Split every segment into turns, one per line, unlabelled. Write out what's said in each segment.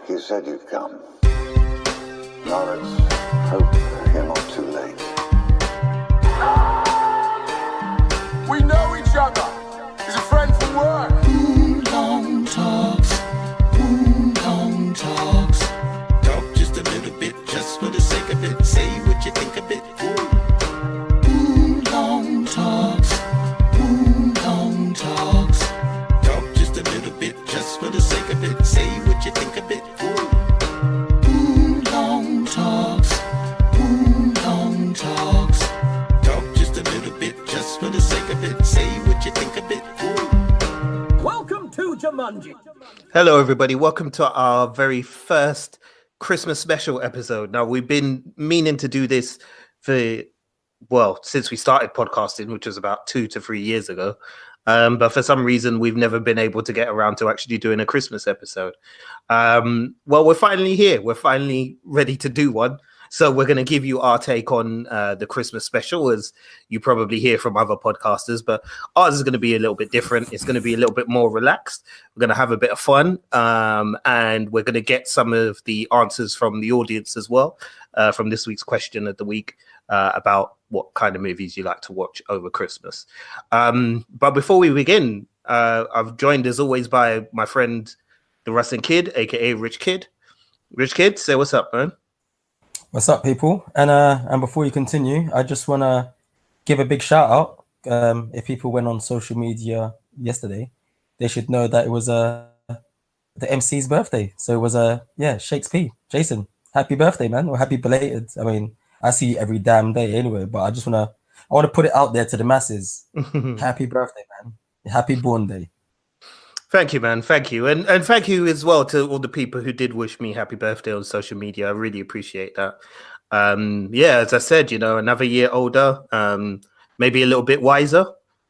You said you'd come. Now let's hope you're not too late.
We know each other. He's a friend from work.
Long talks. Long talks. Talk just a little bit, just for the sake of it. Say what you think of it. Long talks. Long talks. Talk just a little bit, just for the sake of it. Say what you think of it. Long talks. Long talks. Talk just a little bit, just for the sake of it. Say what you think of it.
Welcome to Jumanji.
Hello, everybody. Welcome to our very first Christmas special episode. Now, we've been meaning to do this since we started podcasting, which was about 2 to 3 years ago. But for some reason, we've never been able to get around to actually doing a Christmas episode. We're finally here. We're finally ready to do one. So we're going to give you our take on the Christmas special, as you probably hear from other podcasters. But ours is going to be a little bit different. It's going to be a little bit more relaxed. We're going to have a bit of fun. And we're going to get some of the answers from the audience as well, from this week's question of the week, about what kind of movies you like to watch over Christmas. But before we begin, I've joined as always by my friend, the Rustin Kid, aka Rich Kid. Rich Kid, say what's up, man.
What's up, people? And before you continue, I just want to give a big shout out. If people went on social media yesterday, they should know that it was the MC's birthday. So it was Shakespeare. Jason, happy birthday, man, or happy belated. I mean, I see you every damn day anyway, but I want to put it out there to the masses. Happy birthday, man. Happy born day.
Thank you, man. Thank you. And thank you as well to all the people who did wish me happy birthday on social media. I really appreciate that. As I said, another year older, maybe a little bit wiser,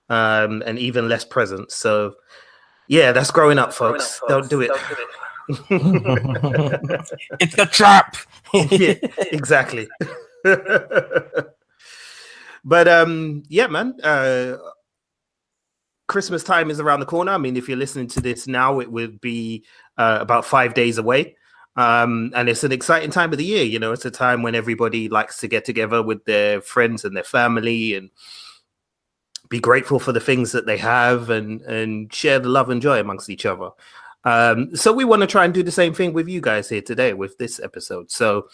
and even less present. So, yeah, that's growing up, folks. Don't do it.
It's a trap.
Yeah, exactly. But, man, Christmas time is around the corner. I mean, if you're listening to this now, it would be about 5 days away. And it's an exciting time of the year. It's a time when everybody likes to get together with their friends and their family and be grateful for the things that they have and share the love and joy amongst each other. So we want to try and do the same thing with you guys here today with this episode. So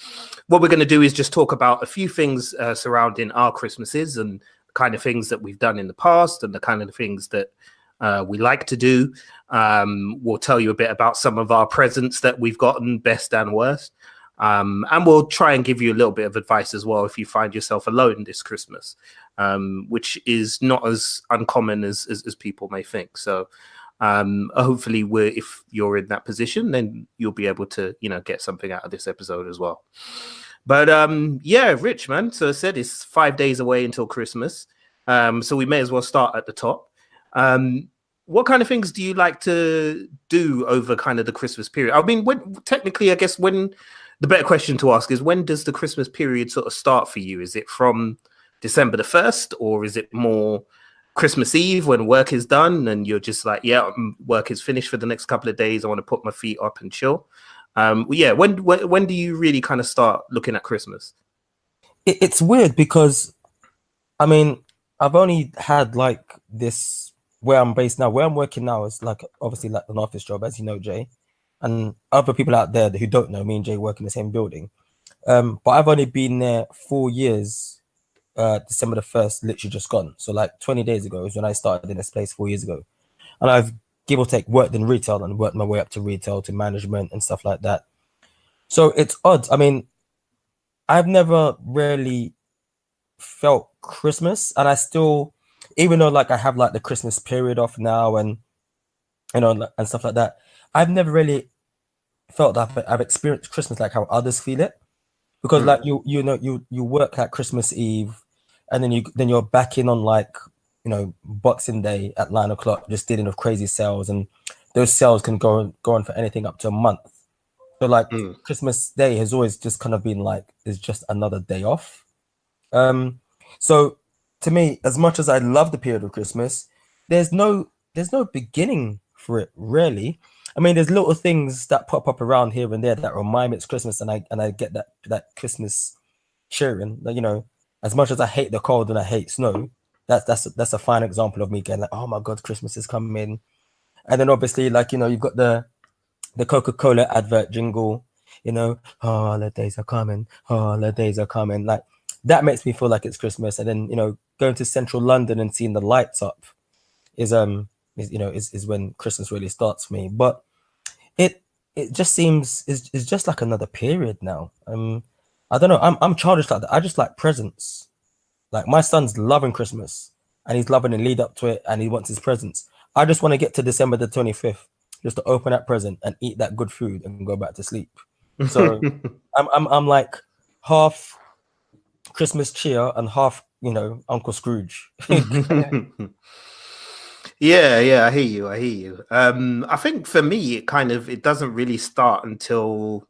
what we're going to do is just talk about a few things surrounding our Christmases and kind of things that we've done in the past and the kind of things that we like to do. We'll tell you a bit about some of our presents that we've gotten, best and worst. And we'll try and give you a little bit of advice as well if you find yourself alone this Christmas, which is not as uncommon as people may think. So hopefully if you're in that position, then you'll be able to, get something out of this episode as well. But Rich, man. So I said it's 5 days away until Christmas. So we may as well start at the top. What kind of things do you like to do over kind of the Christmas period? I mean, the better question to ask is, when does the Christmas period sort of start for you? Is it from December the 1st, or is it more Christmas Eve when work is done and you're just like, work is finished for the next couple of days. I want to put my feet up and chill. When do you really kind of start looking at Christmas?
It's weird because, I mean, I've only had like this where I'm based now. Where I'm working now is like obviously like an office job, as you know, Jay, and other people out there who don't know, me and Jay work in the same building. But I've only been there 4 years. December the 1st, literally just gone. So like 20 days ago is when I started in this place 4 years ago, and I've, give or take, worked in retail and worked my way up to retail to management and stuff like that. So it's odd. I mean, I've never really felt Christmas, and I still, even though like I have like the Christmas period off now and and stuff like that, I've never really felt that I've experienced Christmas like how others feel it, because like you work at Christmas Eve, and then you're back in on like Boxing Day at 9 o'clock, just dealing with crazy sales, and those sales can go on for anything up to a month. So like Christmas Day has always just kind of been like, it's just another day off. So to me, as much as I love the period of Christmas, there's no beginning for it, really. I mean, there's little things that pop up around here and there that remind me it's Christmas, and I get that Christmas cheering. You know, as much as I hate the cold and I hate snow, that's a fine example of me getting like, oh my God, Christmas is coming. And then obviously, like, you know, you've got the Coca-Cola advert jingle, you know, holidays are coming, holidays are coming. Like, that makes me feel like it's Christmas. And then, you know, going to central London and seeing the lights up is when Christmas really starts for me. But it just seems it's just like another period now. I don't know. I'm childish like that. I just like presents. Like, my son's loving Christmas and he's loving the lead up to it and he wants his presents. I just want to get to December the 25th just to open that present and eat that good food and go back to sleep. So I'm like half Christmas cheer and half, you know, Uncle Scrooge.
Yeah, I hear you. I think for me, it doesn't really start until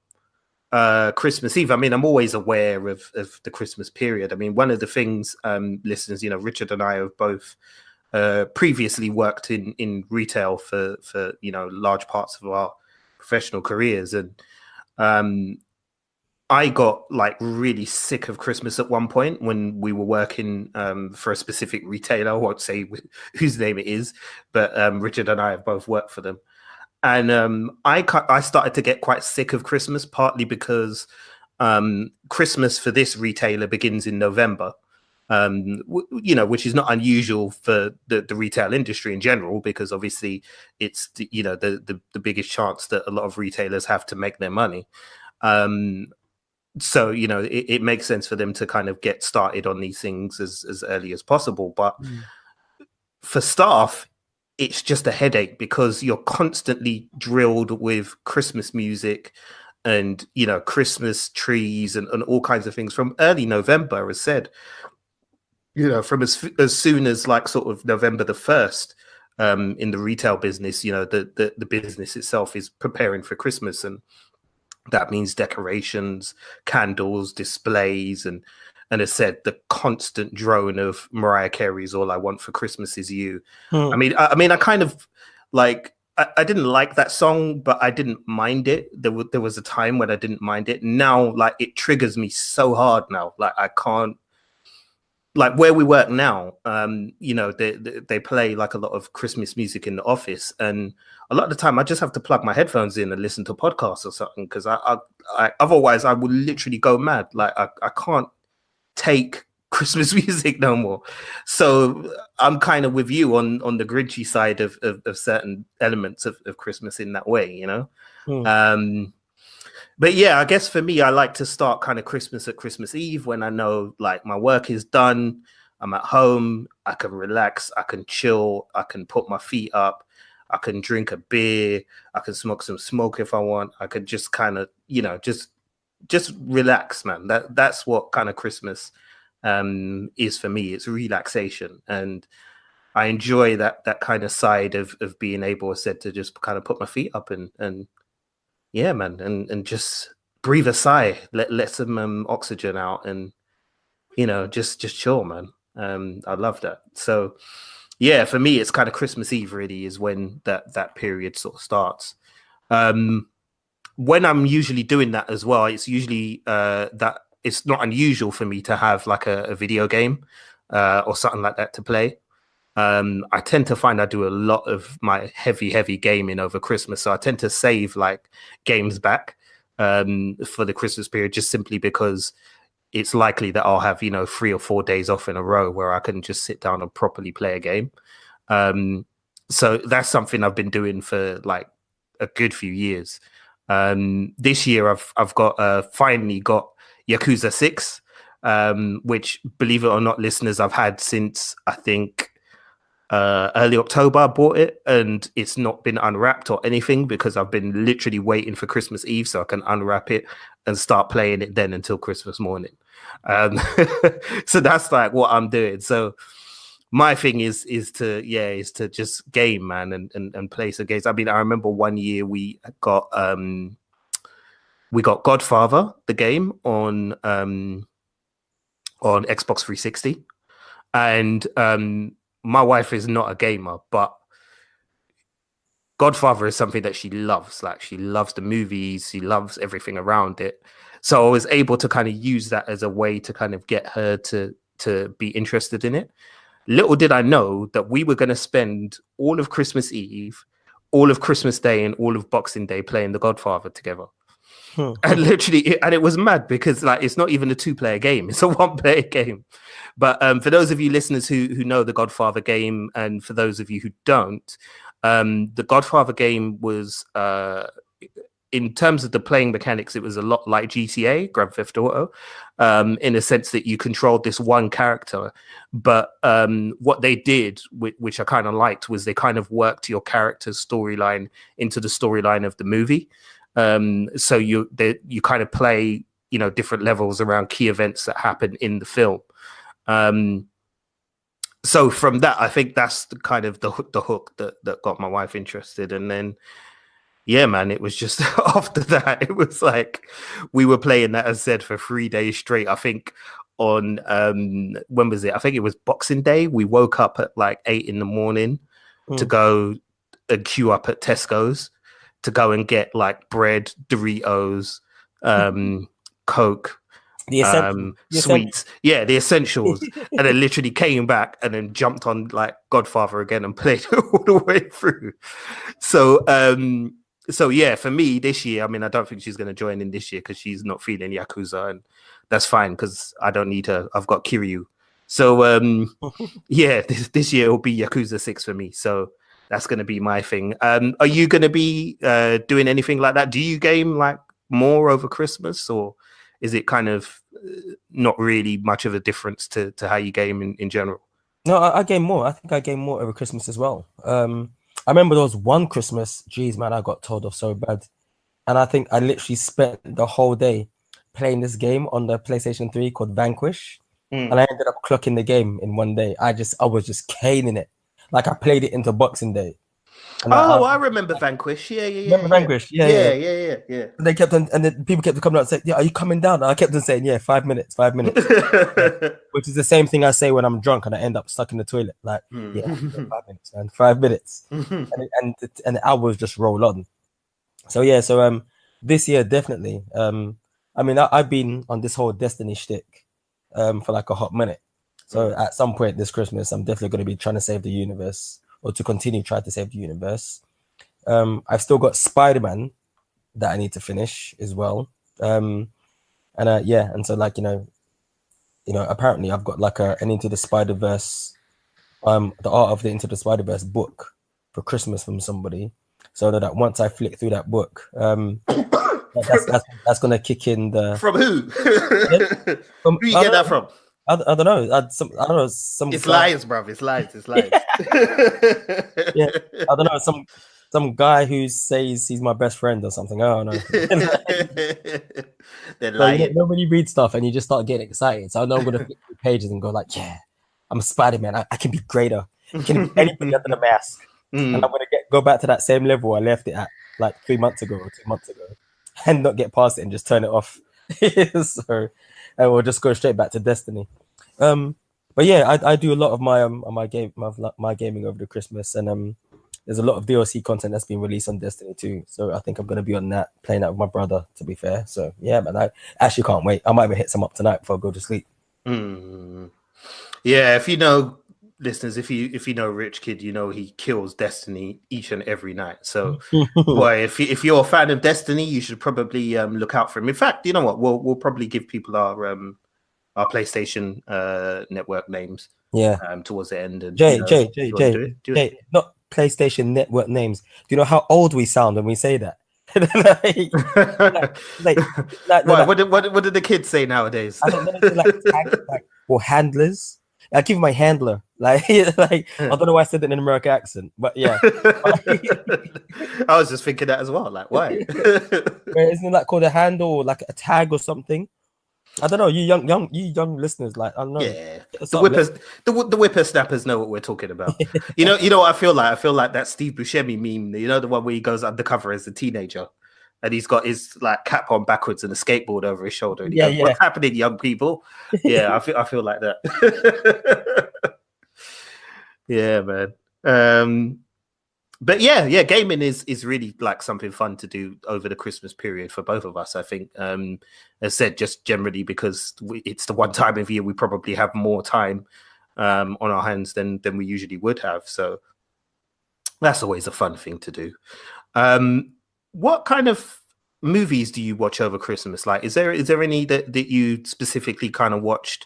Christmas Eve. I mean, I'm always aware of the Christmas period. I mean, one of the things, listeners, you know, Richard and I have both previously worked in retail for you know, large parts of our professional careers, and I got like really sick of Christmas at one point when we were working for a specific retailer. I won't say whose name it is, but Richard and I have both worked for them. And I started to get quite sick of Christmas, partly because Christmas for this retailer begins in November, you know, which is not unusual for the retail industry in general, because obviously it's the biggest chance that a lot of retailers have to make their money. So, you know, it makes sense for them to kind of get started on these things as early as possible. But for staff, it's just a headache because you're constantly drilled with Christmas music and, you know, Christmas trees and all kinds of things from early November, as said, you know, from as soon as like sort of November the 1st, in the retail business, you know, the business itself is preparing for Christmas, and that means decorations, candles, displays, and as said, the constant drone of Mariah Carey's "All I Want for Christmas Is You." I mean, I kind of like. I didn't like that song, but I didn't mind it. There was a time when I didn't mind it. Now, like, it triggers me so hard now. Like, I can't. Like, where we work now, you know, they play like a lot of Christmas music in the office, and a lot of the time I just have to plug my headphones in and listen to podcasts or something, because I otherwise I would literally go mad. Like, I can't take Christmas music no more. So I'm kind of with you on the Grinchy side of certain elements of Christmas in that way, you know. But yeah, I guess for me, I like to start kind of Christmas at Christmas Eve, when I know like my work is done, I'm at home, I can relax, I can chill, I can put my feet up, I can drink a beer, I can smoke some smoke if I want. I could just kind of, you know, just relax, man. That's what kind of Christmas is for me. It's relaxation, and I enjoy that kind of side of being able, as said, to just kind of put my feet up and yeah, man, and just breathe a sigh, let some oxygen out, and, you know, just chill, man. I love that. So yeah, for me, it's kind of Christmas Eve really is when that period sort of starts. When I'm usually doing that as well, it's usually that it's not unusual for me to have like a video game or something like that to play. I tend to find I do a lot of my heavy gaming over Christmas, so I tend to save like games back for the Christmas period, just simply because it's likely that I'll have, you know, 3 or 4 days off in a row where I can just sit down and properly play a game. So that's something I've been doing for like a good few years. This year I've got finally got Yakuza 6, which, believe it or not, listeners, I've had since I think early October. I bought it and it's not been unwrapped or anything, because I've been literally waiting for Christmas Eve so I can unwrap it and start playing it then until Christmas morning. So that's like what I'm doing. So my thing is to just game, man, and play some games. I mean, I remember one year we got Godfather, the game, on Xbox 360, and my wife is not a gamer, but Godfather is something that she loves. Like, she loves the movies, she loves everything around it. So I was able to kind of use that as a way to kind of get her to be interested in it. Little did I know that we were going to spend all of Christmas Eve, all of Christmas Day, and all of Boxing Day playing The Godfather together. And literally, and it was mad because like it's not even a 2-player game; it's a 1-player game. But for those of you listeners who know the Godfather game, and for those of you who don't, the Godfather game was, in terms of the playing mechanics, it was a lot like GTA, Grand Theft Auto, in a sense that you controlled this one character. But what they did, which I kind of liked, was they kind of worked your character's storyline into the storyline of the movie. So you kind of play, you know, different levels around key events that happen in the film. So from that, I think that's the kind of the hook that got my wife interested. And then, yeah, man, it was just after that, it was like we were playing that, as said, for 3 days straight. I think on when was it? I think it was Boxing Day. We woke up at like 8 a.m. to go and queue up at Tesco's to go and get like bread, Doritos, Coke, sweets, the essentials. And then literally came back and then jumped on like Godfather again and played it all the way through. So yeah, for me this year, I mean, I don't think she's going to join in this year because she's not feeling Yakuza, and that's fine because I don't need her. I've got Kiryu. So yeah, this year will be Yakuza 6 for me. So that's going to be my thing. Are you going to be doing anything like that? Do you game like more over Christmas, or is it kind of not really much of a difference to how you game in general?
No, I game more. I think I game more over Christmas as well. I remember there was one Christmas, geez, man, I got told off so bad. And I think I literally spent the whole day playing this game on the PlayStation 3 called Vanquish. And I ended up clocking the game in one day. I was just caning it. Like, I played it into Boxing Day. And
I remember Vanquish. Yeah.
Remember Vanquish? Yeah.
And
they kept on, and then people kept coming out and saying, "Yeah, are you coming down?" And I kept on saying, "Yeah, 5 minutes." Which is the same thing I say when I'm drunk and I end up stuck in the toilet. Like, yeah, 5 minutes, man, 5 minutes, and the hours just roll on. So yeah, this year definitely. I mean, I've been on this whole Destiny shtick for like a hot minute. So at some point this Christmas, I'm definitely going to be trying to save the universe, or to continue trying to save the universe. I've still got Spider-Man that I need to finish as well. And so like, you know, apparently I've got like an Into the Spider-Verse, the Art of the Into the Spider-Verse book for Christmas from somebody. So that once I flick through that book, that's gonna kick in the.
From who? Who you get that from?
I don't know. I don't know.
It's lies, bruv. It's lies.
Yeah, I don't know. Some guy who says he's my best friend or something. I don't know.
They're lying.
You know, when you read stuff and you just start getting excited. So I know I'm gonna flip through pages and go like, yeah, I'm Spider-Man. I can be greater. I can be anything under the mask. And I'm gonna go back to that same level I left it at like 3 months ago or 2 months ago, and not get past it and just turn it off. So, and we'll just go straight back to Destiny. But yeah, I do a lot of my gaming over the Christmas, and there's a lot of DLC content that's been released on Destiny too. So I think I'm gonna be on that, playing that with my brother. To be fair, so yeah, man, I actually can't wait. I might even hit some up tonight before I go to sleep.
Yeah, if you know, listeners, if you know Rich Kid, you know he kills Destiny each and every night. So, boy, if you're a fan of Destiny, you should probably look out for him. In fact, you know what? We'll probably give people our PlayStation network names.
Yeah.
Towards the end. And,
Jay, not PlayStation network names. Do you know how old we sound when we say that?
What did the kids say nowadays?
I don't know, or handlers. I give my handler. I don't know why I said that in an American accent, but yeah.
I was just thinking that as well. Like, why?
Isn't that called a handle or like a tag or something? I don't know. You young listeners, like, I don't know.
Yeah, the whippersnappers know what we're talking about. You know what I feel like? I feel like that Steve Buscemi meme. You know, the one where he goes undercover as a teenager, and he's got his like cap on backwards and a skateboard over his shoulder. And he goes, what's happening, young people? Yeah, I feel like that. Yeah, man. But yeah, gaming is really like something fun to do over the Christmas period for both of us. I think, as said, just generally because it's the one time of year we probably have more time on our hands than we usually would have. So that's always a fun thing to do. What kind of movies do you watch over Christmas? Like, is there any that you specifically kind of watched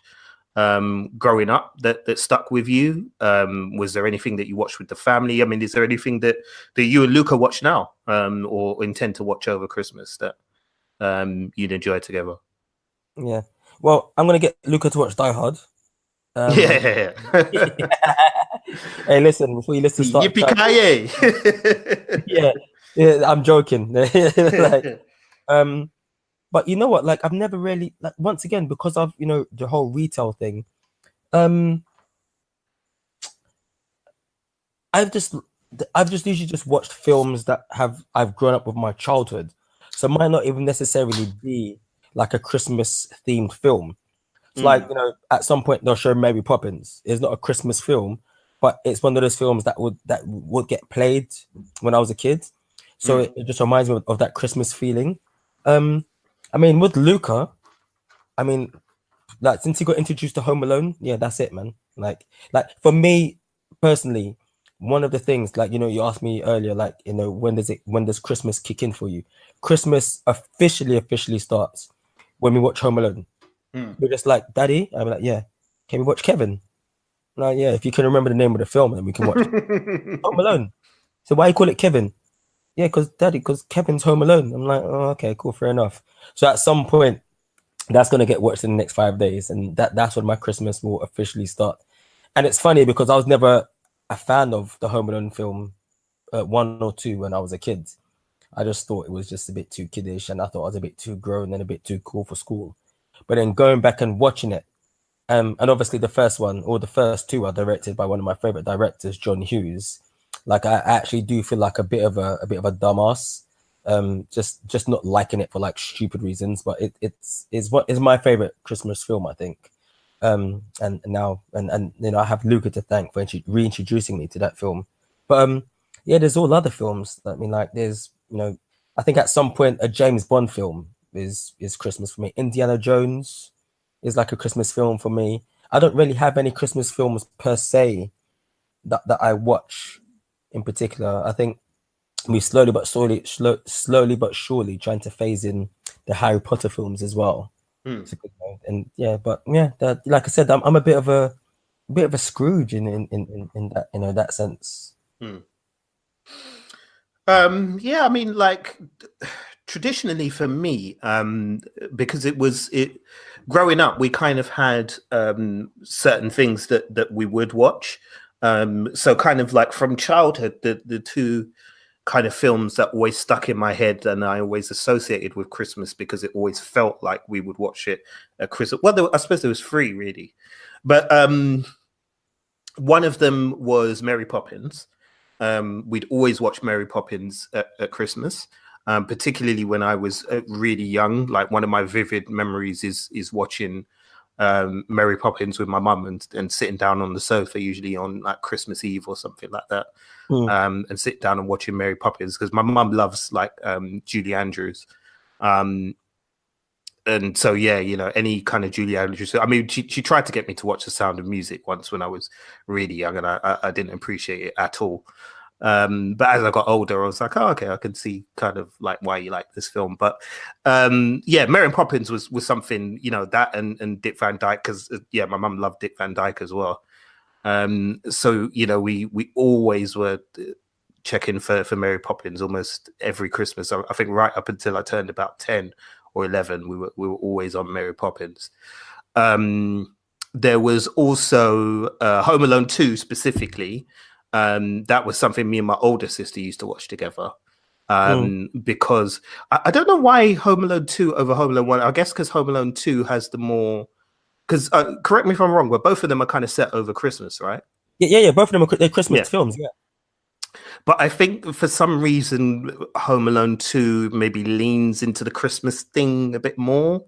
growing up that stuck with you? Was there anything that you watched with the family? I mean, is there anything that you and Luca watch now, or intend to watch over Christmas that you'd enjoy together?
Yeah. Well, I'm gonna get Luca to watch Die Hard.
Yeah.
Hey, listen, before you listen, start.
Yippee-ki-yay!
Yeah, I'm joking. Like, but you know what? Like, I've never really, like, once again, because of the whole retail thing. I've just usually just watched films that I've grown up with my childhood, so it might not even necessarily be like a Christmas themed film. It's like, at some point they'll show Mary Poppins. It's not a Christmas film, but it's one of those films that would get played when I was a kid. So it just reminds me of that Christmas feeling. I mean, with Luca, I mean, like, since he got introduced to Home Alone, yeah, that's it, man. Like for me personally, one of the things, like, you asked me earlier, like, when does Christmas kick in for you? Christmas officially starts when we watch Home Alone. We're just like, Daddy, I'm like, yeah, can we watch Kevin? Like, yeah, if you can remember the name of the film, then we can watch Home Alone. So why you call it Kevin? Yeah, because Kevin's Home Alone. I'm like, oh, okay, cool, fair enough. So at some point, that's gonna get watched in the next 5 days, and that's when my Christmas will officially start. And it's funny because I was never a fan of the Home Alone film 1 or 2 when I was a kid. I just thought it was just a bit too kiddish, and I thought I was a bit too grown and a bit too cool for school. But then going back and watching it, and obviously the first one or the first 2 are directed by one of my favorite directors, John Hughes. Like, I actually do feel like a bit of a dumbass, just not liking it for like stupid reasons. But it's what is my favorite Christmas film, I think. And now I have Luca to thank for reintroducing me to that film. But yeah, there's all other films. I mean, like, there's I think at some point a James Bond film is Christmas for me. Indiana Jones is like a Christmas film for me. I don't really have any Christmas films per se that I watch in particular. I think we slowly but surely trying to phase in the Harry Potter films as well. It's a good one. And yeah, but yeah, like I said, I'm a bit of a Scrooge in that that sense.
Yeah, I mean, like, traditionally for me, because growing up, we kind of had certain things that we would watch. So kind of like from childhood, the 2 kind of films that always stuck in my head and I always associated with Christmas, because it always felt like we would watch it at Christmas. Well, I suppose there was 3 really, but one of them was Mary Poppins. We'd always watch Mary Poppins at Christmas, particularly when I was really young. Like, one of my vivid memories is watching Mary Poppins with my mum and sitting down on the sofa, usually on like Christmas Eve or something like that, and sit down and watching Mary Poppins, because my mum loves like Julie Andrews. And so, yeah, any kind of Julie Andrews. I mean, she tried to get me to watch The Sound of Music once when I was really young, and I didn't appreciate it at all. But as I got older, I was like, oh, okay, I can see kind of like why you like this film. But yeah, Mary Poppins was something, that and Dick Van Dyke, because yeah, my mum loved Dick Van Dyke as well. So we always were checking for Mary Poppins almost every Christmas. I think right up until I turned about 10 or 11, we were always on Mary Poppins. There was also Home Alone 2 specifically. That was something me and my older sister used to watch together. Because I don't know why Home Alone 2 over Home Alone 1. I guess because Home Alone 2 has the more... Because, correct me if I'm wrong, but both of them are kind of set over Christmas, right?
Yeah. Both of them they're Christmas films, yeah.
But I think for some reason, Home Alone 2 maybe leans into the Christmas thing a bit more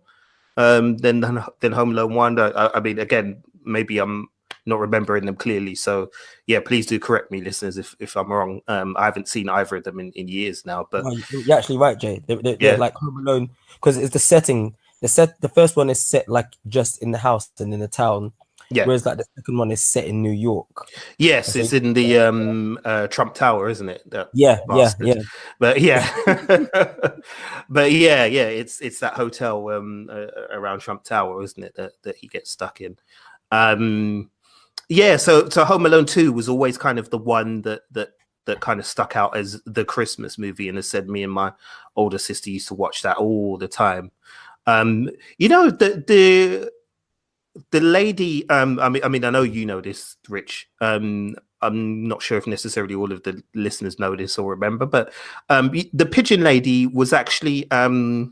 than Home Alone 1. I mean, again, maybe I'm not remembering them clearly. So yeah, please do correct me, listeners, if I'm wrong. I haven't seen either of them in years now, but
No, you're actually right, Jay. They're
yeah.
like Home Alone because it's the setting. The first one is set like just in the house and in the town,
Yeah.
whereas like the second one is set in New York.
Yes, it's in the Trump Tower, isn't it? That
Yeah,
bastard.
yeah.
But yeah, but yeah, it's that hotel around Trump Tower, isn't it? That he gets stuck in. Yeah, so Home Alone 2 was always kind of the one that kind of stuck out as the Christmas movie, and as said, me and my older sister used to watch that all the time. You know, the lady, I mean, I know you know this, Rich. I'm not sure if necessarily all of the listeners know this or remember, but the pigeon lady was actually the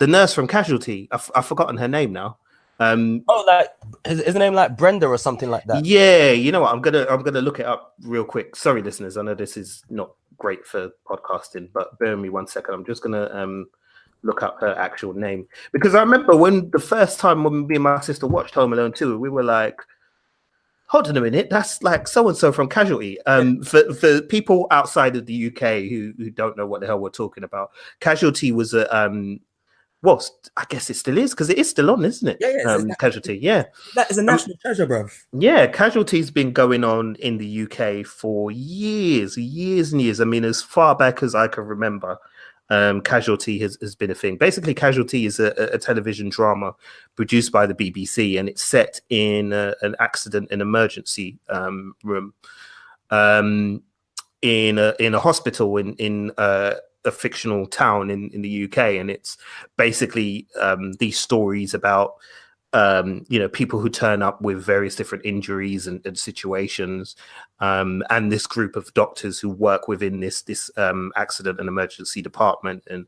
nurse from Casualty. I've forgotten her name now.
Like is the name like Brenda or something like that?
Yeah, you know what? I'm gonna look it up real quick. Sorry, listeners. I know this is not great for podcasting, but bear with me 1 second. I'm just gonna look up her actual name, because I remember when the first time when me and my sister watched Home Alone 2, we were like, hold on a minute, that's like so and so from Casualty. For people outside of the UK who don't know what the hell we're talking about, Casualty was a well, I guess it still is, because it is still on, isn't it?
Yeah.
Casualty, yeah.
That is a national treasure, bro.
Yeah, Casualty's been going on in the UK for years and years. I mean, as far back as I can remember, Casualty has been a thing. Basically, Casualty is a television drama produced by the BBC, and it's set in an accident and emergency room in a hospital in a fictional town in the UK, and it's basically these stories about people who turn up with various different injuries and situations, and this group of doctors who work within this accident and emergency department, and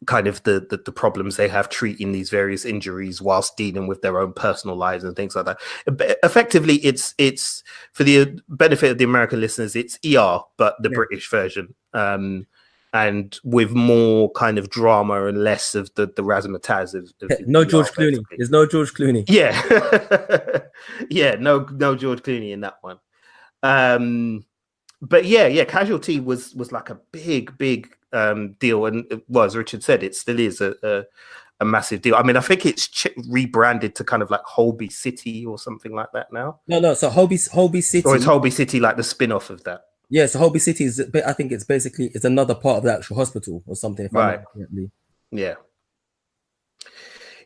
kind of the problems they have treating these various injuries whilst dealing with their own personal lives and things like that. Effectively, it's for the benefit of the American listeners, it's ER, but the British version. And with more kind of drama and less of the razzmatazz of
no George Clooney. There's no George Clooney.
Yeah. Yeah, no George Clooney in that one. But yeah, Casualty was like a big deal, and well, as Richard said, it still is a massive deal. I mean, I think it's rebranded to kind of like Holby City or something like that now.
No. So Holby City,
or it's Holby City, like the spin-off of that.
Yeah, so Holby City is, I think it's basically it's another part of the actual hospital or something. If I remember correctly.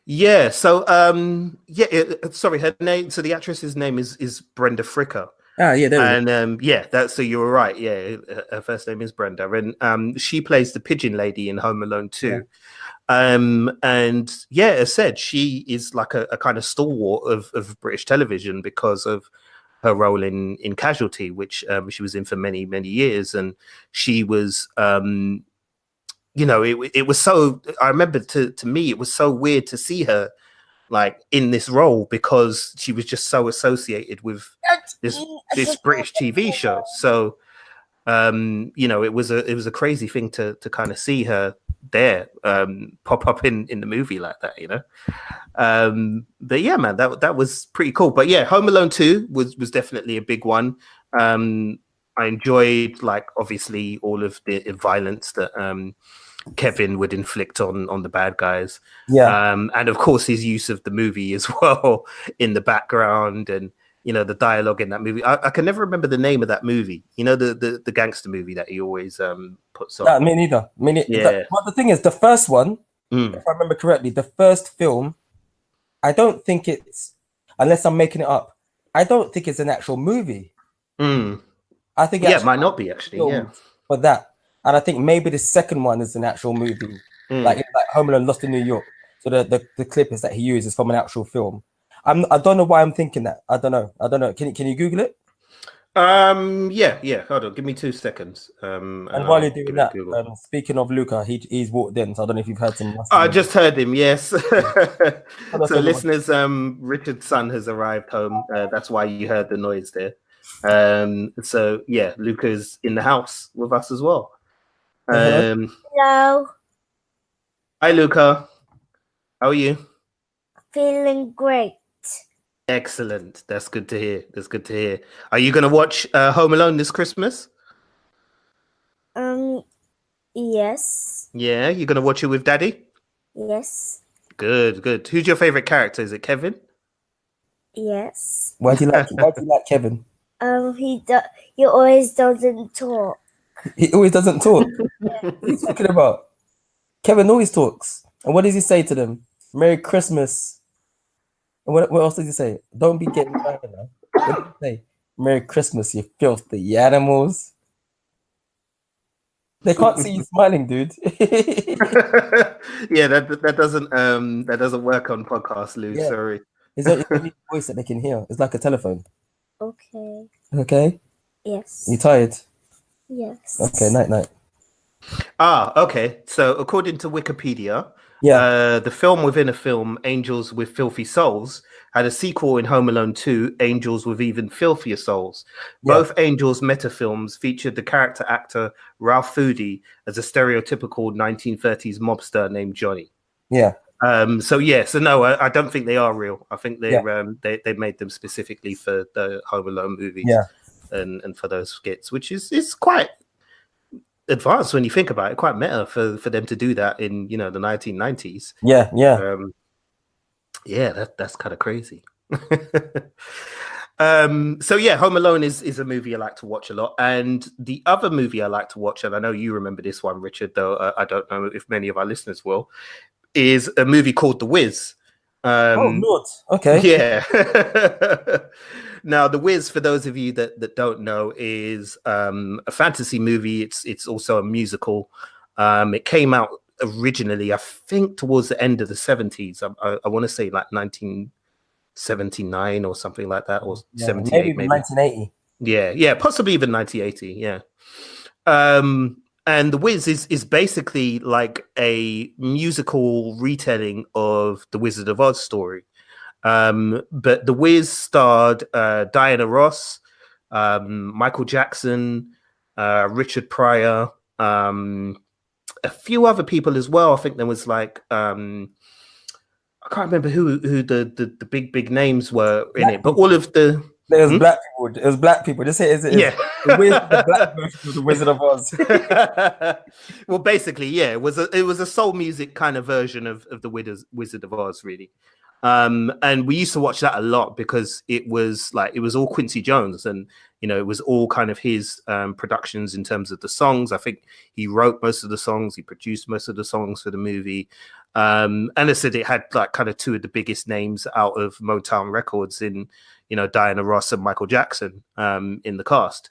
Yeah. So sorry, her name. So the actress's name is Brenda Fricker.
Ah, yeah, there
and that's so you were right. Yeah, her first name is Brenda, and she plays the pigeon lady in Home Alone 2. Yeah. And yeah, as said, she is like a kind of stalwart of British television because of her role in Casualty, which she was in for many years, and she was it was so, I remember to me it was so weird to see her like in this role, because she was just so associated with this British TV show. So it was a crazy thing to kind of see her there pop up in the movie like that, but yeah, man, that was pretty cool. But yeah, Home Alone 2 was definitely a big one. I enjoyed, like, obviously all of the violence that Kevin would inflict on the bad guys, and of course his use of the movie as well in the background, and the dialogue in that movie. I can never remember the name of that movie, the gangster movie that he always puts on.
No, me neither. Yeah. But the thing is, the first one, if I remember correctly, the first film, I don't think it's, unless I'm making it up, I don't think it's an actual movie. I think
it might not be actually.
For that. And I think maybe the second one is an actual movie, like Home Alone Lost in New York. So the clip is that he uses from an actual film. I don't know why I'm thinking that. I don't know. Can you Google it?
Yeah. Hold on, give me 2 seconds.
And while you're doing that, speaking of Luca, he's walked in. So I don't know if you've heard him.
I just heard him. Yes. So listeners, Richard's son has arrived home. That's why you heard the noise there. So yeah, Luca's in the house with us as well.
Hello.
Hi, Luca. How are you?
Feeling great.
Excellent. That's good to hear. That's good to hear. Are you going to watch Home Alone this Christmas?
Yes.
Yeah, you're going to watch it with Daddy?
Yes.
Good, good. Who's your favorite character? Is it Kevin?
Yes.
Why do you like Kevin?
He always doesn't talk.
He always doesn't talk. What are you talking about? Kevin always talks. And what does he say to them? Merry Christmas. And what else does he say? Don't be getting married now. What does he say? Merry Christmas, you filthy animals. They can't see you smiling, dude.
Yeah, that doesn't work on podcast, Lou.
Yeah.
Sorry.
It's only a voice that they can hear. It's like a telephone.
Okay.
Okay?
Yes.
You tired?
Yes.
Okay, night.
Okay. So according to Wikipedia,
Yeah.
the film within a film, Angels with Filthy Souls, had a sequel in Home Alone 2, Angels with Even Filthier Souls.
Yeah.
Both Angels meta films featured the character actor Ralph Foodie as a stereotypical 1930s mobster named Johnny.
Yeah.
So no, I don't think they are real. I think they made them specifically for the Home Alone movies,
Yeah.
and for those skits, which is quite advanced when you think about it, quite meta for them to do that in the 1990s.
Yeah.
That's kind of crazy. Home Alone is a movie I like to watch a lot, and the other movie I like to watch, and I know you remember this one, Richard, though I don't know if many of our listeners will, is a movie called The Wiz.
Oh Lord. Okay.
Yeah. Now, The Wiz, for those of you that don't know, is a fantasy movie. It's also a musical. It came out originally, I think, towards the end of the 70s. I want to say like 1979 or something like that, or 78 maybe.
1980.
Yeah, possibly even 1980. Yeah. And The Wiz is basically like a musical retelling of the Wizard of Oz story. But The Wiz starred Diana Ross, Michael Jackson, Richard Pryor, a few other people as well. I think there was like I can't remember who the big names were in it, but all of the
It was black people. It was black people. Just say
yeah.
The black version of the Wizard of Oz.
Well, basically, yeah, it was a soul music kind of version of the Wizard of Oz, really. And we used to watch that a lot because it was all Quincy Jones, and it was all kind of his productions in terms of the songs. I think he wrote most of the songs, he produced most of the songs for the movie. And I said it had like kind of two of the biggest names out of Motown Records in Diana Ross and Michael Jackson in the cast.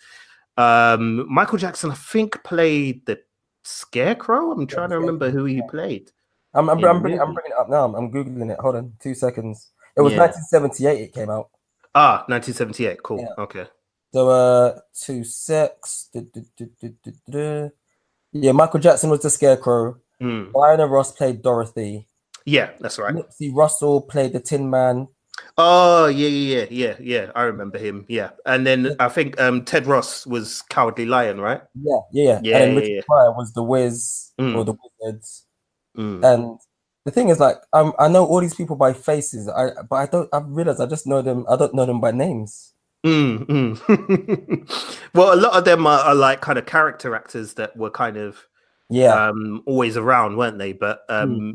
Michael Jackson, I think, played the Scarecrow. I'm trying to remember who he played.
I'm bringing it up now. I'm Googling it. Hold on 2 seconds. It was 1978 it came out.
1978. Cool.
Yeah.
Okay.
So 2 secs. Yeah, Michael Jackson was the Scarecrow. Diana Ross played Dorothy.
Yeah, that's right.
Nipsey Russell played the Tin Man.
Oh, yeah. I remember him. Yeah. And then I think Ted Ross was Cowardly Lion, right?
Yeah. And then Richard Pryor was the Wiz or the Wizards. And the thing is, like, I know all these people by faces, but I've realized I just know them. I don't know them by names.
Well, a lot of them are like kind of character actors that were kind of always around, weren't they? But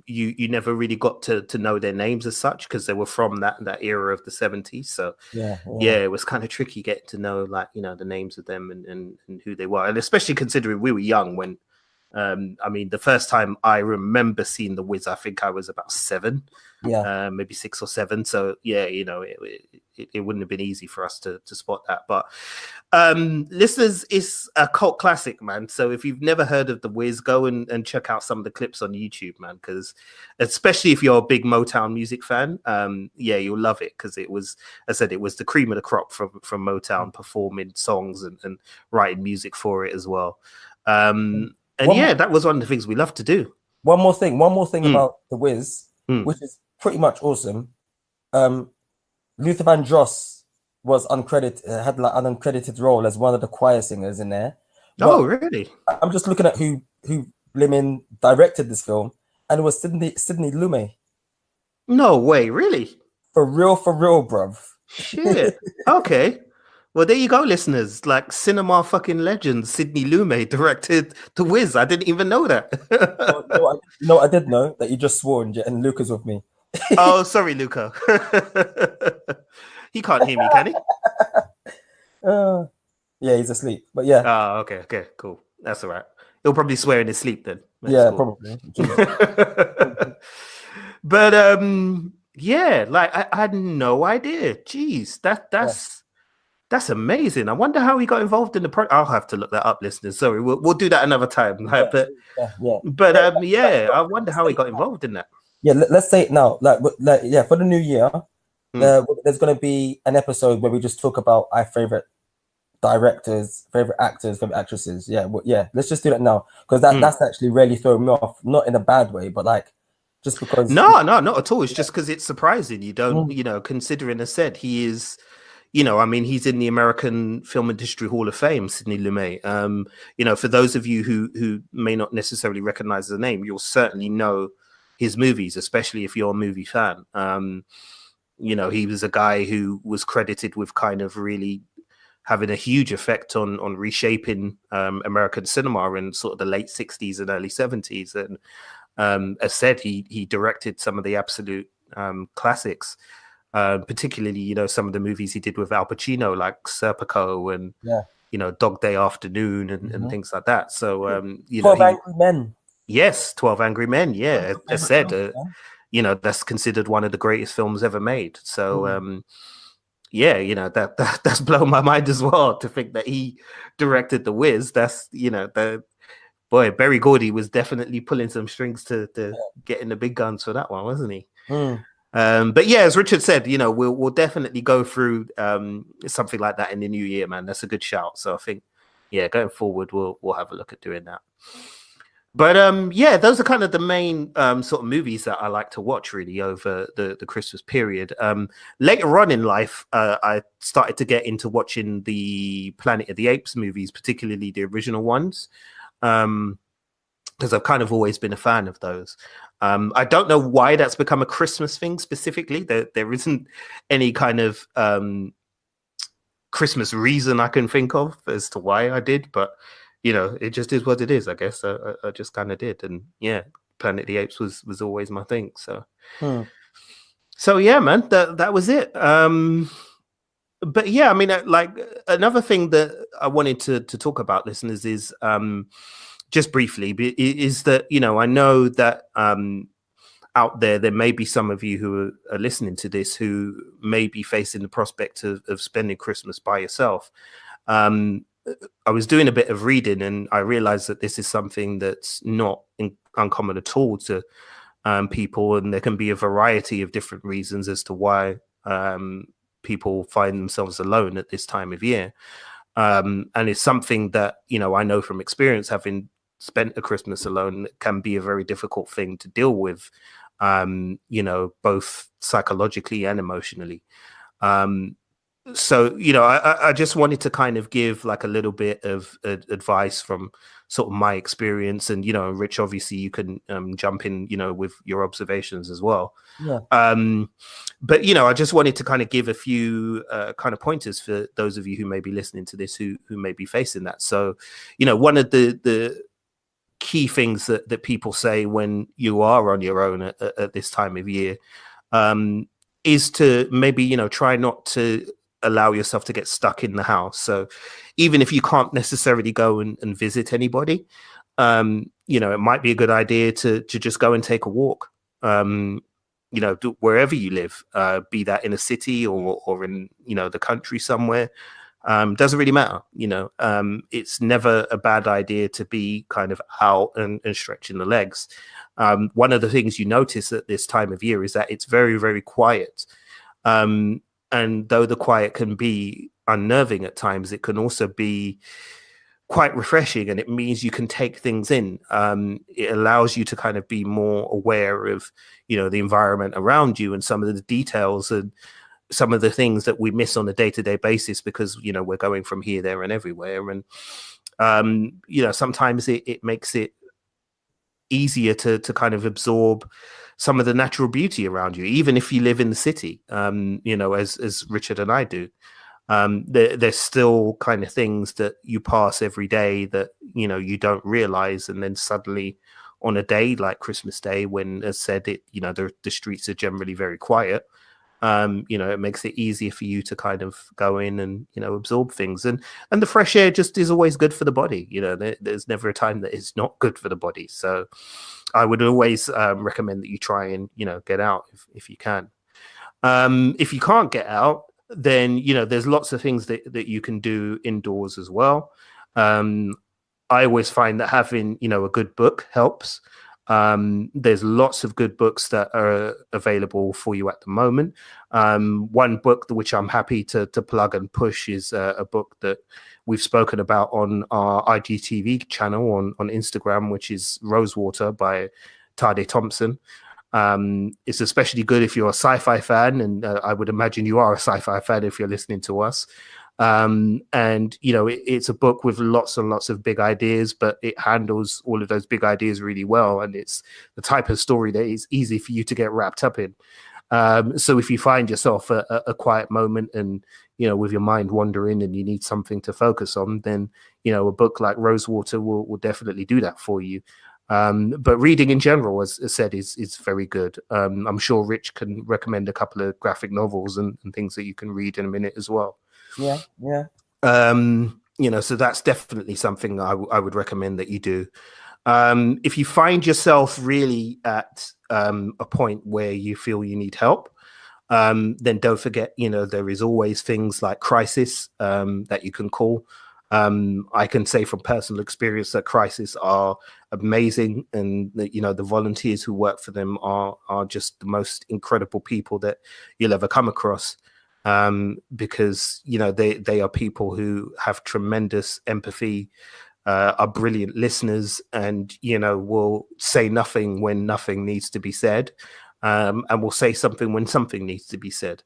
you never really got to know their names as such because they were from that era of the 70s. So it was kind of tricky getting to know the names of them and who they were, and especially considering we were young when the first time I remember seeing The Wiz, I think I was about 7, maybe 6 or 7. So it wouldn't have been easy for us to spot that. But listeners, it's a cult classic, man. So if you've never heard of The Wiz, go and check out some of the clips on YouTube, man. Because especially if you're a big Motown music fan, you'll love it. Because it was, as I said, it was the cream of the crop from Motown, performing songs and writing music for it as well. That was one of the things we love to do.
One more thing about The Wiz, which is pretty much awesome. Luther Vandross was uncredited, had like an uncredited role as one of the choir singers in there.
Oh, really?
I'm just looking at who Blimmin directed this film, and it was Sidney Lumet.
No way, really?
for real, bruv.
Shit. Okay. Well, there you go, listeners. Like cinema fucking legend Sidney Lumet directed The Wiz. I didn't even know that.
You know what I did know? That you just swore and Luca's with me.
Oh, sorry, Luca. He can't hear me, can he?
Yeah, he's asleep. But yeah.
Oh, okay, cool. That's all right. He'll probably swear in his sleep then. That's
Yeah,
cool.
probably.
But yeah, like I had no idea. Jeez, that's amazing. I wonder how he got involved in the project. I'll have to look that up, listeners. Sorry, we'll do that another time. Like, but yeah, I wonder how he got involved in that.
Yeah, let's say it now. Like yeah, for the new year, there's going to be an episode where we just talk about our favorite directors, favorite actors, favorite actresses. Yeah, yeah. Let's just do that now because that's actually really throwing me off. Not in a bad way, but like just because.
No, not at all. It's just because it's surprising. You don't, considering as said, he is. I mean, he's in the American Film Industry Hall of Fame, Sidney Lumet. For those of you who may not necessarily recognize the name, you'll certainly know his movies, especially if you're a movie fan. He was a guy who was credited with kind of really having a huge effect on reshaping American cinema in sort of the late 60s and early 70s. And as said, he directed some of the absolute classics. Particularly, some of the movies he did with Al Pacino, like Serpico and, Dog Day Afternoon and things like that. So,
12 Angry Men.
Yes, 12 Angry Men. Yeah, as said, that's considered one of the greatest films ever made. So, that's blown my mind as well to think that he directed The Wiz. That's, boy, Berry Gordy was definitely pulling some strings to get in the big guns for that one, wasn't he? But yeah, as Richard said, we'll definitely go through something like that in the new year, man. That's a good shout. So I think, going forward, we'll have a look at doing that. But those are kind of the main sort of movies that I like to watch really over the Christmas period. Later on in life, I started to get into watching the Planet of the Apes movies, particularly the original ones, because I've kind of always been a fan of those. I don't know why that's become a Christmas thing specifically. There isn't any kind of Christmas reason I can think of as to why I did, but it just is what it is, I guess. I just kind of did. And yeah, Planet of the Apes was always my thing. So so yeah, man, that was it. But yeah, I mean, like another thing that I wanted to talk about, listeners, is just briefly, is that, I know that out there may be some of you who are listening to this who may be facing the prospect of spending Christmas by yourself. I was doing a bit of reading and I realized that this is something that's not uncommon at all to people. And there can be a variety of different reasons as to why people find themselves alone at this time of year. And it's something that, I know from experience, having spent a Christmas alone, can be a very difficult thing to deal with, both psychologically and emotionally. So, I just wanted to kind of give like a little bit of advice from sort of my experience. And, Rich, obviously you can jump in, with your observations as well.
Yeah.
But, I just wanted to kind of give a few kind of pointers for those of you who may be listening to this, who may be facing that. So, one of the key things that people say when you are on your own at this time of year is to maybe, try not to allow yourself to get stuck in the house. So even if you can't necessarily go and visit anybody, it might be a good idea to just go and take a walk, wherever you live, be that in a city or in, the country somewhere. Doesn't really matter. It's never a bad idea to be kind of out and stretching the legs. One of the things you notice at this time of year is that it's very, very quiet. And though the quiet can be unnerving at times, it can also be quite refreshing, and it means you can take things in. It allows you to kind of be more aware of, the environment around you and some of the details and some of the things that we miss on a day-to-day basis because, we're going from here, there, and everywhere. And, sometimes it makes it easier to kind of absorb some of the natural beauty around you, even if you live in the city, you know, as Richard and I do. There's still kind of things that you pass every day that, you know, you don't realize. And then suddenly on a day like Christmas Day, when, as said, it, you know, the streets are generally very quiet, you know, it makes it easier for you to kind of go in and, you know, absorb things. And the fresh air just is always good for the body. You know, there's never a time that it's not good for the body. So I would always recommend that you try and, you know, get out if you can. If you can't get out, then, you know, there's lots of things that you can do indoors as well. I always find that having, you know, a good book helps. There's lots of good books that are available for you at the moment. One book which I'm happy to plug and push is a book that we've spoken about on our IGTV channel on Instagram, which is Rosewater by Tade Thompson. It's especially good if you're a sci-fi fan, and I would imagine you are a sci-fi fan if you're listening to us. And, you know, it's a book with lots and lots of big ideas, but it handles all of those big ideas really well. And it's the type of story that is easy for you to get wrapped up in. So if you find yourself a quiet moment and, you know, with your mind wandering and you need something to focus on, then, you know, a book like Rosewater will definitely do that for you. But reading in general, as I said, is very good. I'm sure Rich can recommend a couple of graphic novels and things that you can read in a minute as well.
Yeah.
You know, so that's definitely something I would recommend that you do. If you find yourself really at a point where you feel you need help, then don't forget, you know, there is always things like Crisis that you can call. I can say from personal experience that Crisis are amazing, and you know, the volunteers who work for them are just the most incredible people that you'll ever come across. Because, you know, they are people who have tremendous empathy, are brilliant listeners, and, you know, will say nothing when nothing needs to be said, and will say something when something needs to be said.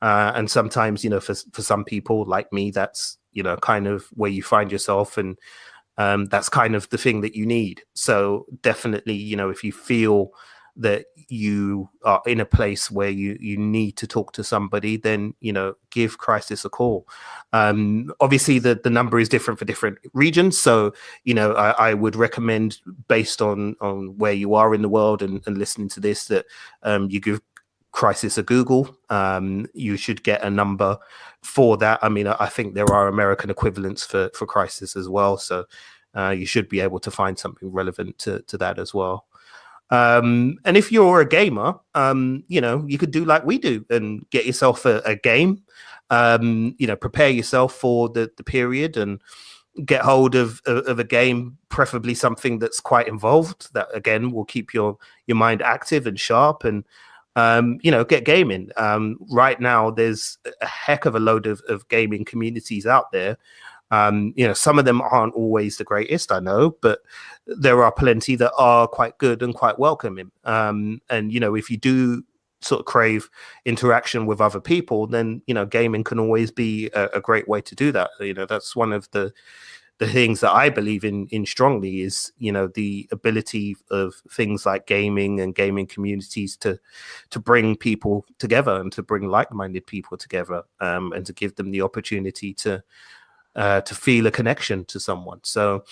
And sometimes, you know, for some people like me, that's, you know, kind of where you find yourself, and that's kind of the thing that you need. So definitely, you know, if you feel that you are in a place where you need to talk to somebody, then, you know, give Crisis a call. Obviously the number is different for different regions. So, you know, I would recommend, based on where you are in the world and listening to this, that you give Crisis a Google. You should get a number for that. I mean, I think there are American equivalents for Crisis as well. So you should be able to find something relevant to that as well. And if you're a gamer, you know, you could do like we do and get yourself a game, you know, prepare yourself for the period and get hold of a game, preferably something that's quite involved, that again will keep your mind active and sharp, and you know, get gaming. Right now there's a heck of a load of gaming communities out there. You know, some of them aren't always the greatest, I know, but there are plenty that are quite good and quite welcoming. And, you know, if you do sort of crave interaction with other people, then, you know, gaming can always be a great way to do that. You know, that's one of the things that I believe in strongly is, you know, the ability of things like gaming and gaming communities to bring people together and to bring like-minded people together, and to give them the opportunity to feel a connection to someone. So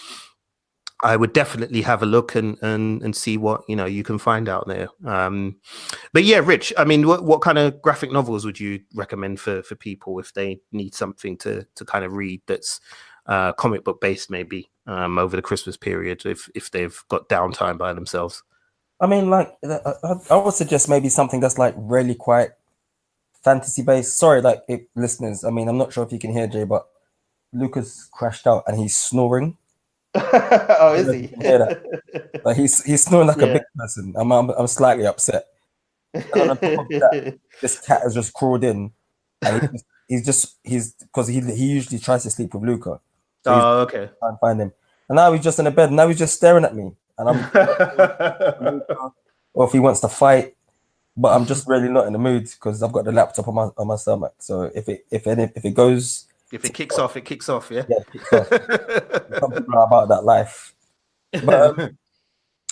I would definitely have a look and see what, you know, you can find out there. But yeah, Rich, I mean, what kind of graphic novels would you recommend for people if they need something to kind of read that's comic book based, maybe over the Christmas period, if they've got downtime by themselves?
I mean, like, I would suggest maybe something that's like really quite fantasy based. Sorry, like, listeners, I mean, I'm not sure if you can hear Jay, but Lucas crashed out and he's snoring.
Oh, is he?
Hear that? Like, he's snoring like a big person. I'm slightly upset. And on top of that, this cat has just crawled in, and he's because he usually tries to sleep with Luca. So
okay.
Trying to find him, and now he's just in the bed. And now he's just staring at me, and I'm or if he wants to fight, but I'm just really not in the mood because I've got the laptop on my stomach. So if it goes.
If it kicks off, it kicks off, yeah?
Yeah, it kicks off. Some people are about that life. But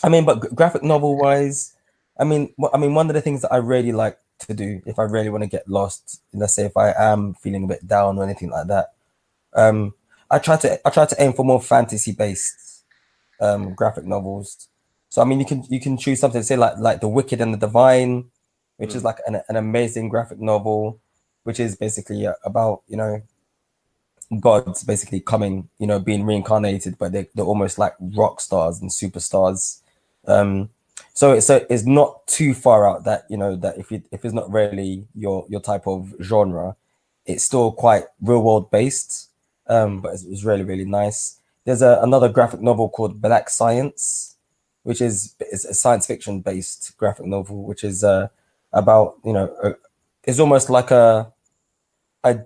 I mean, but graphic novel wise, I mean, one of the things that I really like to do if I really want to get lost, let's say if I am feeling a bit down or anything like that, um, I try to aim for more fantasy based graphic novels. So I mean, you can choose something, say like The Wicked and the Divine, which is like an amazing graphic novel, which is basically about, you know, gods basically coming, you know, being reincarnated, but they're almost like rock stars and superstars. So it's not too far out that, you know, that if it's not really your type of genre, it's still quite real world based. But it's really really nice. There's another graphic novel called Black Science, which is a science fiction based graphic novel, which is about, you know, it's almost like a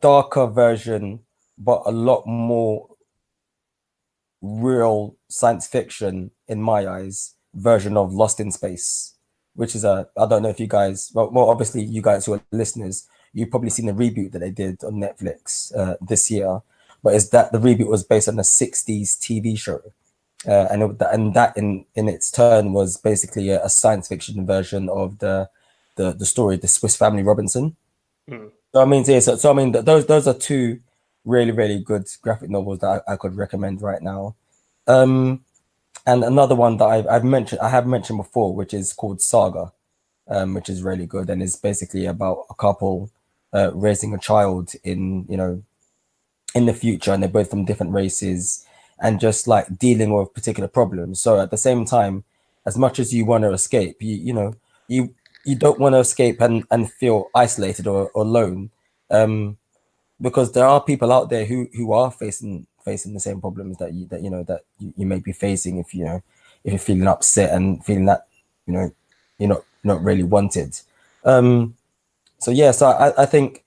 darker version, but a lot more real science fiction in my eyes version of Lost in Space, which is I don't know if you guys, well obviously you guys who are listeners, you've probably seen the reboot that they did on Netflix this year, but is that the reboot was based on a 60s TV show. And that in its turn was basically a science fiction version of the story, the Swiss Family Robinson. So I mean, yeah, so I mean, those are two really really good graphic novels that I could recommend right now. And another one that I have mentioned before, which is called Saga, which is really good, and it's basically about a couple raising a child in, you know, in the future, and they're both from different races, and just like dealing with particular problems. So at the same time, as much as you want to escape, you know, you don't want to escape and feel isolated or alone, because there are people out there who are facing the same problems that you may be facing, if you know, if you're feeling upset and feeling that, you know, you're not really wanted. So yeah, so I think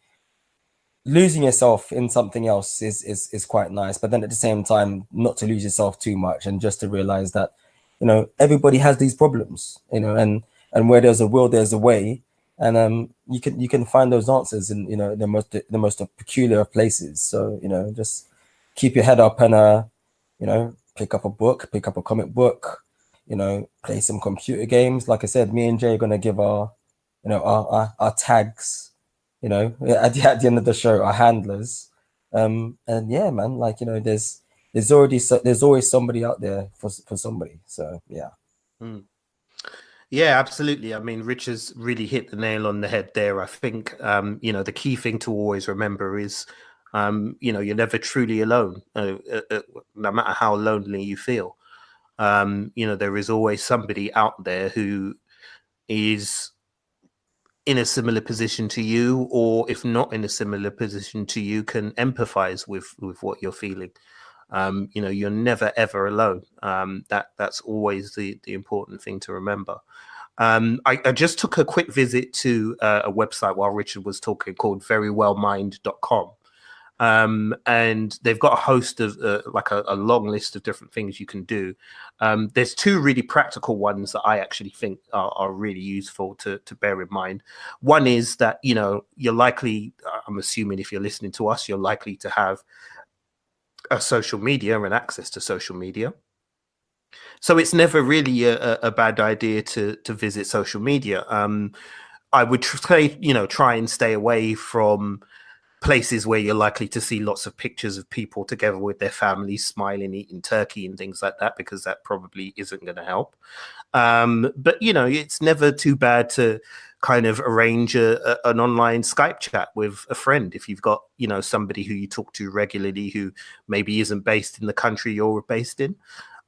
losing yourself in something else is quite nice, but then at the same time not to lose yourself too much, and just to realize that, you know, everybody has these problems, you know, and where there's a will there's a way, and you can find those answers in, you know, the most peculiar of places. So, you know, just keep your head up and you know, pick up a book, pick up a comic book, you know, play some computer games. Like I said, me and Jay are gonna give our, you know, our tags, you know, at the end of the show, our handlers. And yeah, man, like, you know, there's always somebody out there for somebody. So yeah.
Yeah, absolutely. I mean, Rich has really hit the nail on the head there. I think, you know, the key thing to always remember is, you know, you're never truly alone, no matter how lonely you feel. You know, there is always somebody out there who is in a similar position to you, or if not in a similar position to you, can empathize with what you're feeling. You know, you're never ever alone. That's always the important thing to remember. I just took a quick visit to a website while Richard was talking called verywellmind.com. And they've got a host of like a long list of different things you can do. There's two really practical ones that I actually think are really useful to bear in mind. One is that, you know, you're likely, I'm assuming if you're listening to us, you're likely to have a social media and access to social media. So it's never really a bad idea to visit social media. I would say, you know, try and stay away from places where you're likely to see lots of pictures of people together with their families, smiling, eating turkey and things like that, because that probably isn't going to help. But, you know, it's never too bad to kind of arrange an online Skype chat with a friend if you've got, you know, somebody who you talk to regularly who maybe isn't based in the country you're based in.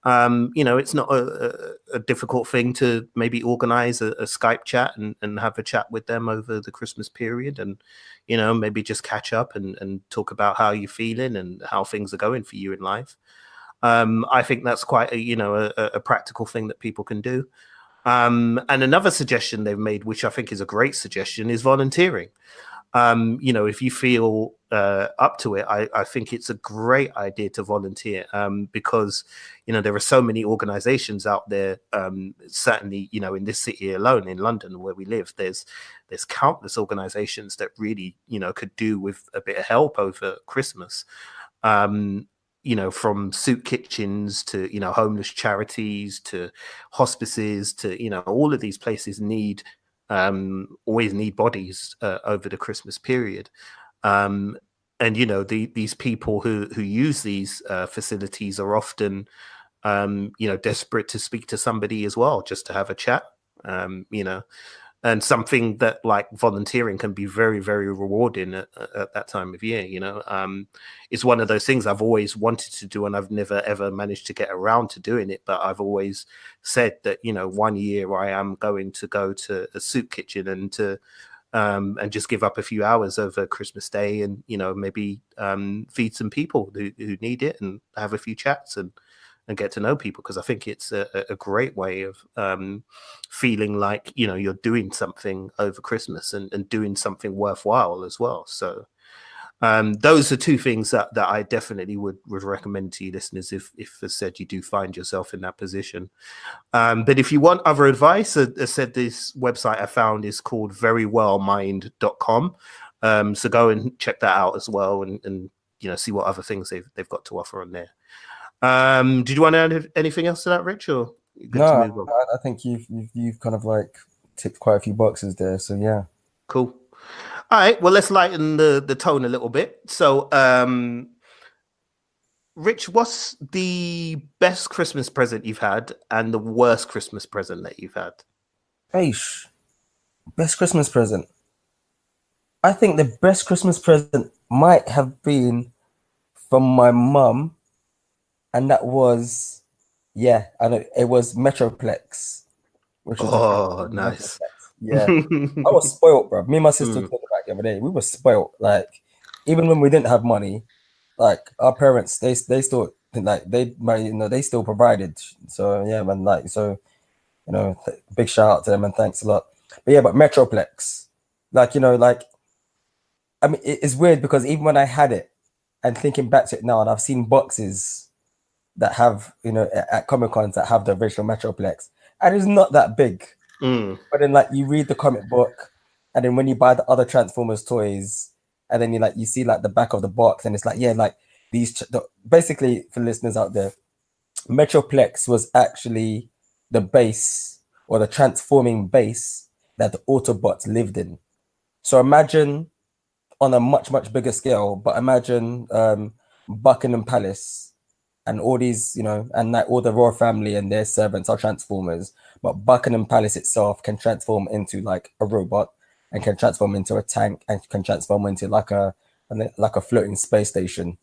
You know, it's not a difficult thing to maybe organize a Skype chat and have a chat with them over the Christmas period, and, you know, maybe just catch up and talk about how you're feeling and how things are going for you in life. I think that's quite a practical thing that people can do. And another suggestion they've made, which I think is a great suggestion, is volunteering. You know, if you feel up to it, I think it's a great idea to volunteer, because, you know, there are so many organizations out there. Certainly, you know, in this city alone, in London, where we live, there's countless organizations that really, you know, could do with a bit of help over Christmas. you know, from soup kitchens to, you know, homeless charities to hospices to, you know, all of these places need always need bodies over the Christmas period. And you know, these people who use these facilities are often you know, desperate to speak to somebody as well, just to have a chat. You know, and something that like volunteering can be very, very rewarding at that time of year. You know, it's one of those things I've always wanted to do, and I've never ever managed to get around to doing it. But I've always said that, you know, one year I am going to go to a soup kitchen and just give up a few hours over Christmas Day, and, you know, maybe feed some people who need it, and have a few chats and get to know people, because I think it's a great way of feeling like, you know, you're doing something over Christmas and doing something worthwhile as well. So those are two things that I definitely would recommend to you listeners if as said, you do find yourself in that position. But if you want other advice, as said, this website I found is called verywellmind.com. So go and check that out as well, and you know, see what other things they've got to offer on there. Did you want to add anything else to that, Rich, or you good to move on?
I think you've kind of like ticked quite a few boxes there. So yeah,
cool. All right, well, let's lighten the tone a little bit. So, Rich, what's the best Christmas present you've had and the worst Christmas present that you've had?
Aish, best Christmas present. I think the best Christmas present might have been from my mum. And that was, yeah, I know, it was Metroplex, which was
nice.
Yeah, I was spoiled, bro. Me and my sister talked about the other day. We were spoiled. Like, even when we didn't have money, like our parents, they still like they still provided. So yeah, man, like, so, you know, big shout out to them and thanks a lot. But yeah, but Metroplex, like, you know, like, I mean, it's weird because even when I had it and thinking back to it now, and I've seen boxes that have, you know, at Comic Cons that have the original Metroplex, and it's not that big. But then, like, you read the comic book, and then when you buy the other Transformers toys, and then you see like the back of the box, and it's like, yeah, like these. Basically, for listeners out there, Metroplex was actually the base or the transforming base that the Autobots lived in. So imagine on a much bigger scale, but imagine Buckingham Palace. And all these, you know, and like all the royal family and their servants are Transformers, but Buckingham Palace itself can transform into like a robot, and can transform into a tank, and can transform into like a floating space station.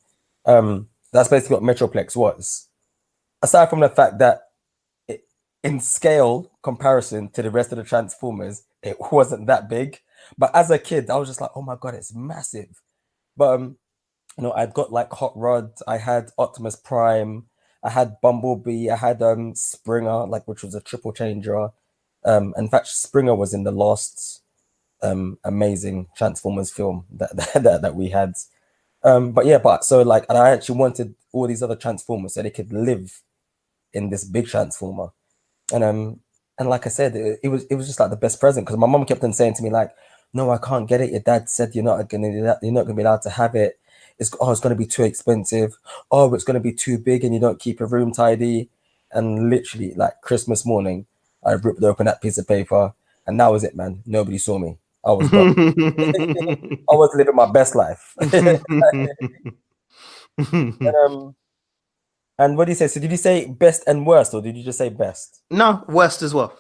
That's basically what Metroplex was. Aside from the fact that in scale comparison to the rest of the Transformers, it wasn't that big. But as a kid, I was just like, oh my god, it's massive. But you know, I'd got like Hot Rod, I had Optimus Prime, I had Bumblebee, I had Springer, like, which was a triple changer. In fact, Springer was in the last amazing Transformers film that we had. But yeah, so like, and I actually wanted all these other Transformers so they could live in this big Transformer. And like I said, it was just like the best present, because my mom kept on saying to me like, no, I can't get it. Your dad said you're not gonna be allowed to have it. It's going to be too expensive. Oh, it's going to be too big and you don't keep your room tidy. And literally, like, Christmas morning, I ripped open that piece of paper, and that was it, man. Nobody saw me. I was done. I was living my best life. And what did you say? So did you say best and worst, or did you just say best?
No, worst as well.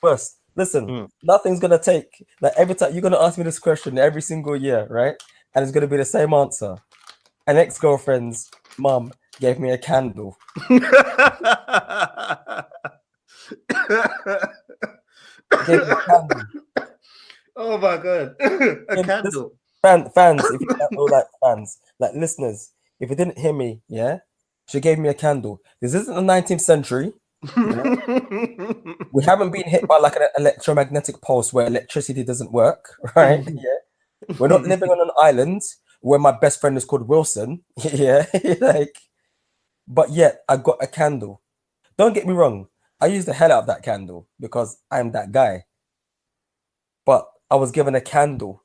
Worst. Listen, nothing's going to take, like, every time you're going to ask me this question every single year, right? And it's going to be the same answer. An ex-girlfriend's mum gave me a candle. Gave me a candle.
Oh my god, a candle.
Fans, if you don't know, like, fans, like listeners, if you didn't hear me, yeah, she gave me a candle. This isn't the 19th century. You know? We haven't been hit by like an electromagnetic pulse where electricity doesn't work, right? Yeah, we're not living on an island where my best friend is called Wilson. Yeah, like, but yet I got a candle. Don't get me wrong, I used the hell out of that candle because I'm that guy. But I was given a candle.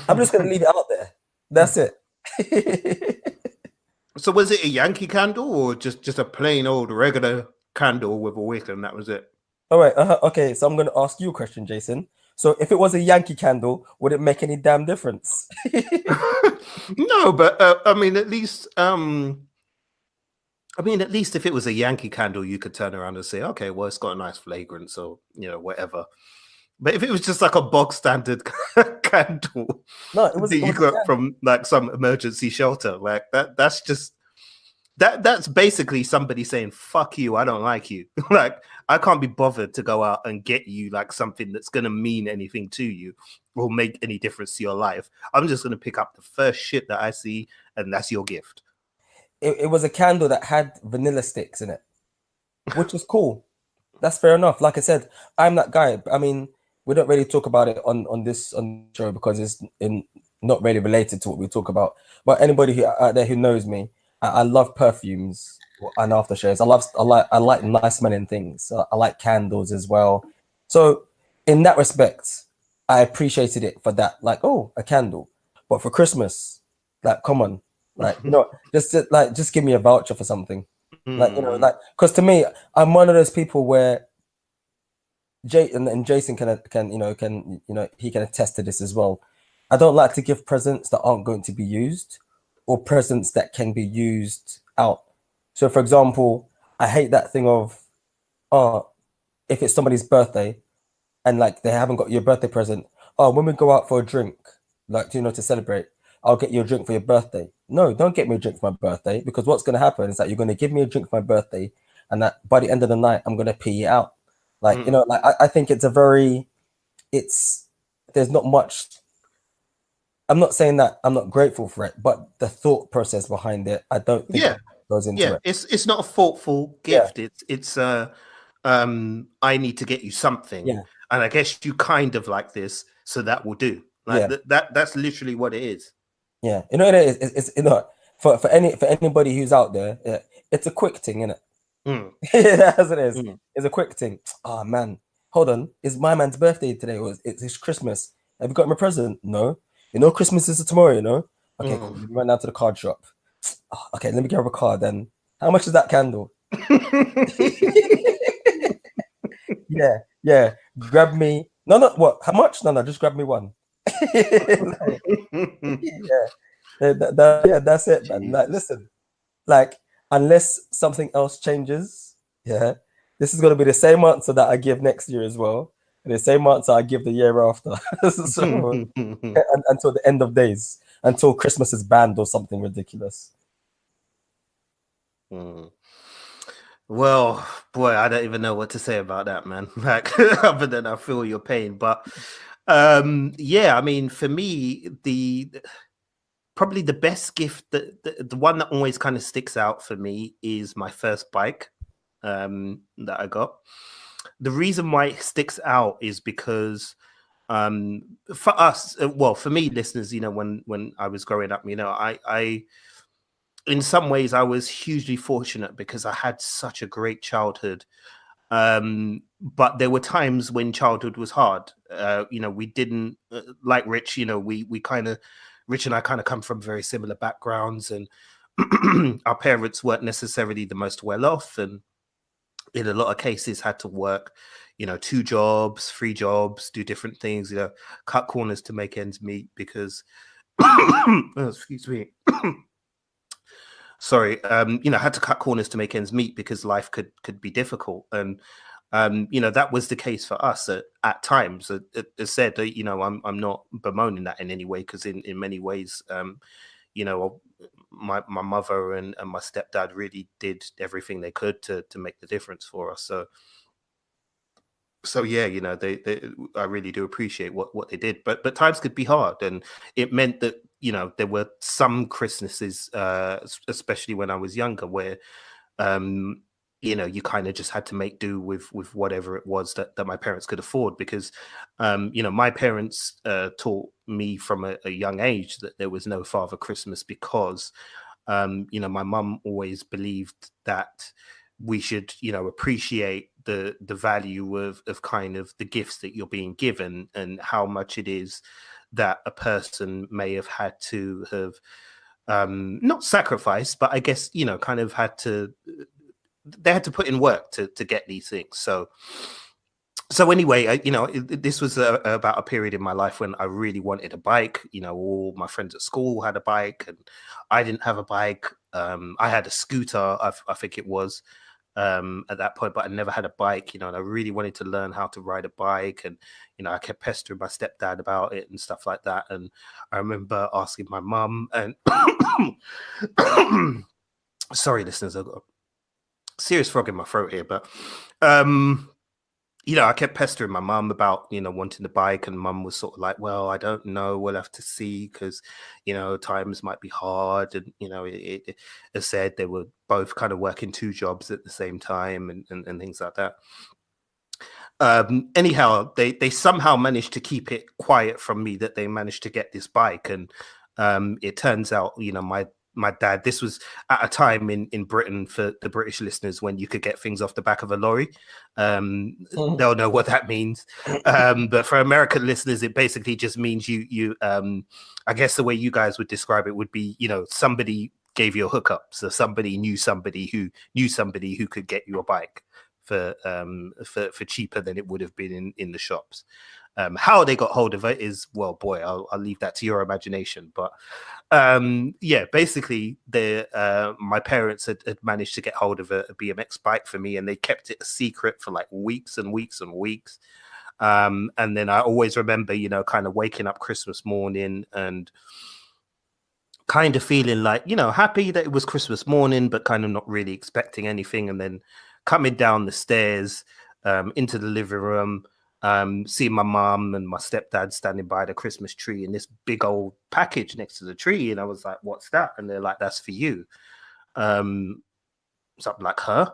I'm just gonna leave it out there. That's it.
So was it a Yankee candle or just a plain old regular candle with a wick and that was it?
All right. Okay. So I'm going to ask you a question, Jason. So if it was a Yankee candle, would it make any damn difference?
No, but I mean, at least at least if it was a Yankee candle, you could turn around and say, okay, well, it's got a nice fragrance or whatever. But if it was just like a bog standard candle
No, it was.
that
It
you
was a
got
candle.
from like some emergency shelter, like that's just that's basically somebody saying, fuck you, I don't like you. Like, I can't be bothered to go out and get you like something that's gonna mean anything to you or make any difference to your life. I'm just gonna pick up the first shit that I see, and that's your gift.
It was a candle that had vanilla sticks in it, which is cool. That's fair enough. Like I said, I'm that guy. I mean, we don't really talk about it on this show because it's not really related to what we talk about. But anybody who out there who knows me, I love perfumes and aftershaves. I like nice smelling things. I like candles as well. So in that respect, I appreciated it for that. Like, oh, a candle. But for Christmas, like, come on, like, just give me a voucher for something. Like, like, because to me, I'm one of those people where and Jason he can attest to this as well. I don't like to give presents that aren't going to be used or presents that can be used out. So for example, I hate that thing of if it's somebody's birthday and like they haven't got your birthday present, when we go out for a drink, like to celebrate, I'll get you a drink for your birthday. No, don't get me a drink for my birthday, because what's going to happen is that you're going to give me a drink for my birthday, and that by the end of the night, I'm going to pee it out. Like, like I think it's there's not much. I'm not saying that I'm not grateful for it, but the thought process behind it, I don't think goes into it.
It's not a thoughtful gift. It's I need to get you something, and I guess you kind of like this, so that will do. Like that's literally what it is.
Yeah, it is. It's for anybody who's out there, it's a quick thing, isn't it? As it is. It's a quick thing. Oh man, hold on. It's my man's birthday today, or it's Christmas. Have you got him a present? No. Christmas is tomorrow. Okay, cool. Let me run down to the card shop. Oh, okay, let me grab a card then. How much is that candle? Yeah. Grab me. No, what? How much? No, just grab me one. That's it, man. Like, listen, like, unless something else changes, this is gonna be the same answer that I give next year as well, and the same answer I give the year after. So, until the end of days, until Christmas is banned or something ridiculous.
Well, boy, I don't even know what to say about that, man. Like, other than I feel your pain, but I mean, for me, probably the best gift, the one that always kind of sticks out for me is my first bike that I got. The reason why it sticks out is because for us, well, for me, listeners, when I was growing up, I in some ways I was hugely fortunate because I had such a great childhood. But there were times when childhood was hard. We didn't like Rich. We kind of, Rich and I kind of come from very similar backgrounds, and our parents weren't necessarily the most well off, and in a lot of cases had to work, 2 jobs, 3 jobs, do different things, cut corners to make ends meet because, excuse me. Sorry, had to cut corners to make ends meet because life could be difficult. And, that was the case for us at times. As said, I'm not bemoaning that in any way, because in many ways, my mother and my stepdad really did everything they could to make the difference for us. So yeah, I really do appreciate what they did, but times could be hard, and it meant that there were some Christmases, especially when I was younger, where you kind of just had to make do with whatever it was that my parents could afford, because my parents taught me from a young age that there was no Father Christmas, because my mum always believed that we should appreciate the value of kind of the gifts that you're being given, and how much it is that a person may have had to have not sacrifice, but I guess, you know, kind of they had to put in work to get these things. So anyway, you know, this was about a period in my life when I really wanted a bike. You know, all my friends at school had a bike, and I didn't have a bike. I had a scooter, I think it was, at that point, but I never had a bike. You know, and I really wanted to learn how to ride a bike, and you know, I kept pestering my stepdad about it and stuff like that. And I remember asking my mum, and sorry, listeners, I've got a serious frog in my throat here, but you know, I kept pestering my mum about, you know, wanting the bike, and mum was sort of like, well, I don't know, we'll have to see, because, you know, times might be hard. And, you know, it said they were both kind of working 2 jobs at the same time, and things like that. Anyhow, they somehow managed to keep it quiet from me that they managed to get this bike. And it turns out, you know, my dad, this was at a time in Britain, for the British listeners, when you could get things off the back of a lorry. They'll know what that means. But for American listeners, it basically just means you I guess the way you guys would describe it would be, you know, somebody gave you a hookup. So somebody knew somebody who could get you a bike for cheaper than it would have been in the shops. How they got hold of it is, well, boy, I'll leave that to your imagination. But yeah, basically, my parents had managed to get hold of a BMX bike for me, and they kept it a secret for like weeks and weeks and weeks. And then I always remember, you know, kind of waking up Christmas morning and kind of feeling like, you know, happy that it was Christmas morning, but kind of not really expecting anything. And then coming down the stairs into the living room, seeing my mom and my stepdad standing by the Christmas tree and this big old package next to the tree. And I was like, what's that? And they're like, that's for you. Something like, huh?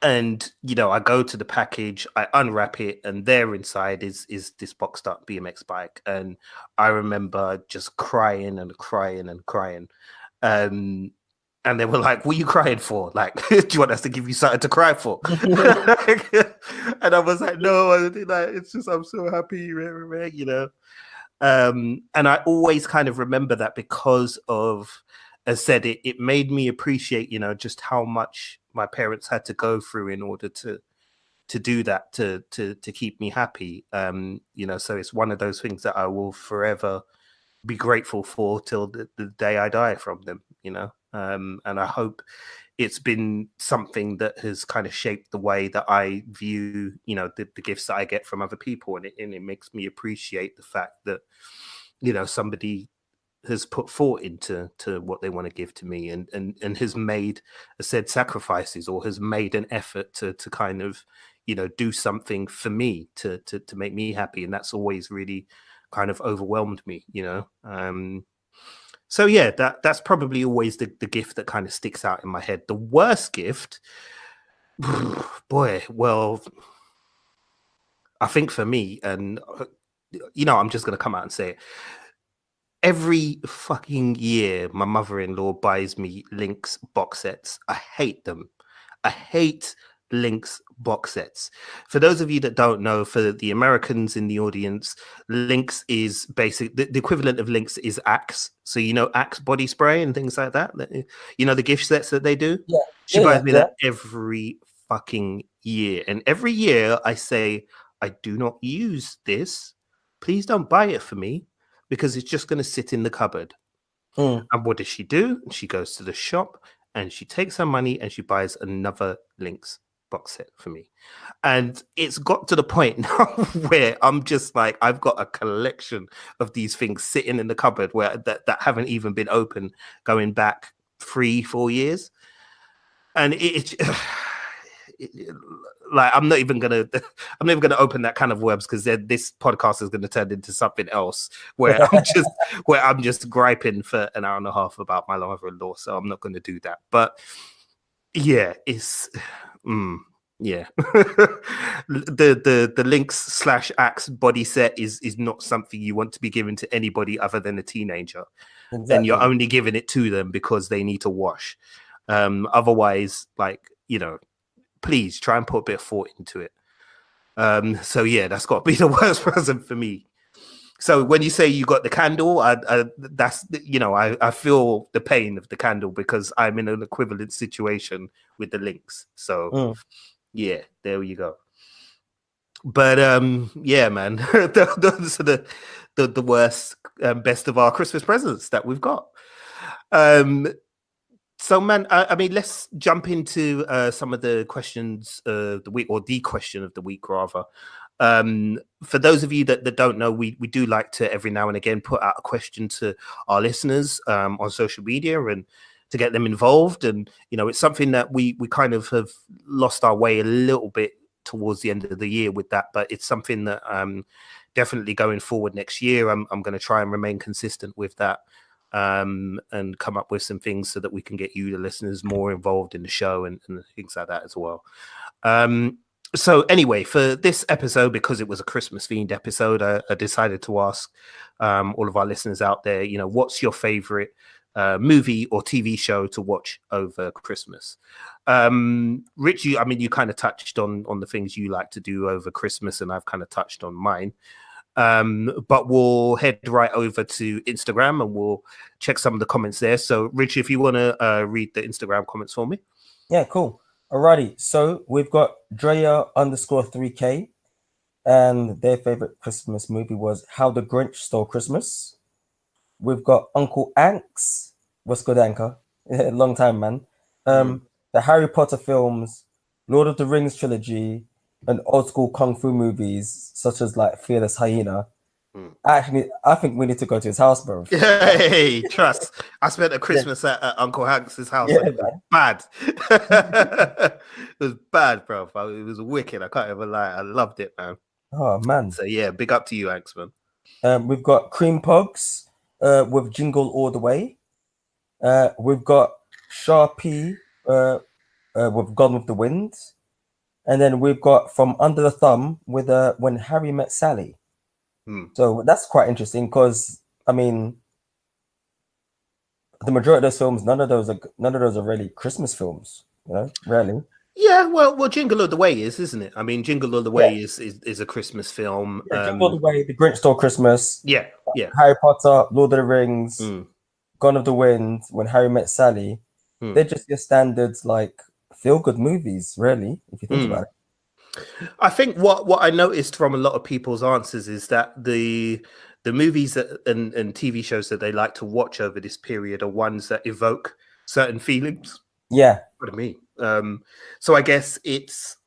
And, you know, I go to the package, I unwrap it, and there inside is this boxed up BMX bike. And I remember just crying and crying and crying. And they were like, what are you crying for? Like, do you want us to give you something to cry for? And I was like, no, like, it's just, I'm so happy, you know. And I always kind of remember that because of, as said, it made me appreciate, you know, just how much my parents had to go through in order to do that, to keep me happy. You know, so it's one of those things that I will forever be grateful for till the day I die from them, you know. And I hope it's been something that has kind of shaped the way that I view, you know, the gifts that I get from other people. And it makes me appreciate the fact that, you know, somebody has put thought into what they want to give to me, and has made, said, sacrifices, or has made an effort to kind of, you know, do something for me to make me happy. And that's always really kind of overwhelmed me, you know. So yeah, that's probably always the gift that kind of sticks out in my head. The worst gift, boy, well, I think for me, and you know, I'm just gonna come out and say it. Every fucking year, my mother-in-law buys me Lynx box sets. I hate them. I hate Lynx box sets. For those of you that don't know, for the Americans in the audience, Lynx is basic. The equivalent of Lynx is Axe. So, you know, Axe body spray and things like that. You know, the gift sets that they do?
Yeah.
She buys me that every fucking year. And every year I say, I do not use this. Please don't buy it for me, because it's just going to sit in the cupboard. And what does she do? She goes to the shop and she takes her money and she buys another Lynx box set for me. And it's got to the point now where I'm just like, I've got a collection of these things sitting in the cupboard where that haven't even been open, going back 3-4 years. And like, I'm not even gonna open that kind of worms, because this podcast is going to turn into something else where I'm just griping for an hour and a half about my mother-in-law. So I'm not going to do that. But yeah, it's yeah. the Lynx / Axe body set is not something you want to be given to anybody other than a teenager. Exactly. And you're only giving it to them because they need to wash. Otherwise, like, you know, please try and put a bit of thought into it. So yeah, that's got to be the worst present for me. So when you say you got the candle, that's I feel the pain of the candle because I'm in an equivalent situation with the links. So yeah, there you go. But yeah, man, those are the worst, best of our Christmas presents that we've got. So, man, I mean, let's jump into some of the questions of the week, or the question of the week, rather. For those of you that don't know, we do like to every now and again put out a question to our listeners on social media and to get them involved. And, it's something that we kind of have lost our way a little bit towards the end of the year with that. But it's something that definitely going forward next year, I'm going to try and remain consistent with that. And come up with some things so that we can get you, the listeners, more involved in the show and things like that as well. So anyway, for this episode, because it was a Christmas themed episode, I decided to ask all of our listeners out there, what's your favorite movie or TV show to watch over Christmas? Rich, you kind of touched on the things you like to do over Christmas, and I've kind of touched on mine. But we'll head right over to Instagram and we'll check some of the comments there. So, Rich, if you want to read the Instagram comments for me.
Yeah, cool. Alrighty. So we've got Drea_3K, and their favorite Christmas movie was How the Grinch Stole Christmas. We've got Uncle Anks. What's good, Anchor? Long time, man. The Harry Potter films, Lord of the Rings trilogy, and old school kung fu movies such as like Fearless Hyena. Actually, I think we need to go to his house, bro.
Hey, trust. I spent a Christmas at Uncle Hanks's house.
Yeah,
it was bad. It was bad, bro. It was wicked. I can't even lie. I loved it, man.
Oh man.
So yeah, big up to you, Hanks, man.
We've got Cream Pugs with Jingle All the Way. We've got Sharpie with Gone with the Wind. And then we've got From Under the Thumb with When Harry Met Sally. So that's quite interesting because the majority of those films, none of those are really Christmas films, really.
Yeah, well, Jingle All the Way isn't it? I mean, Jingle All the Way is a Christmas film.
Yeah, Jingle All the Way, The Grinch Stole Christmas.
Yeah.
Harry Potter, Lord of the Rings, Gone with the Wind, When Harry Met Sally. They're just your standards, like feel-good movies, really, if you think about it.
I think what I noticed from a lot of people's answers is that the movies and TV shows that they like to watch over this period are ones that evoke certain feelings.
Yeah.
What I mean. So I guess it's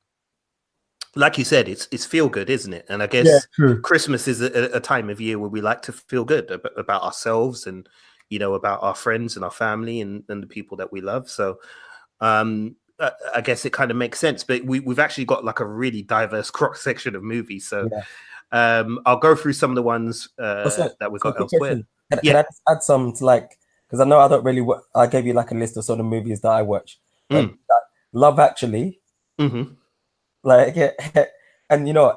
like you said, it's feel good, isn't it? And I guess Christmas is a time of year where we like to feel good about ourselves and about our friends and our family and the people that we love. So I guess it kind of makes sense, but we've actually got like a really diverse cross section of movies. So I'll go through some of the ones that we've got elsewhere.
Can I just add some to because I know I don't really. I gave you like a list of sort of movies that I watch. Love Actually, and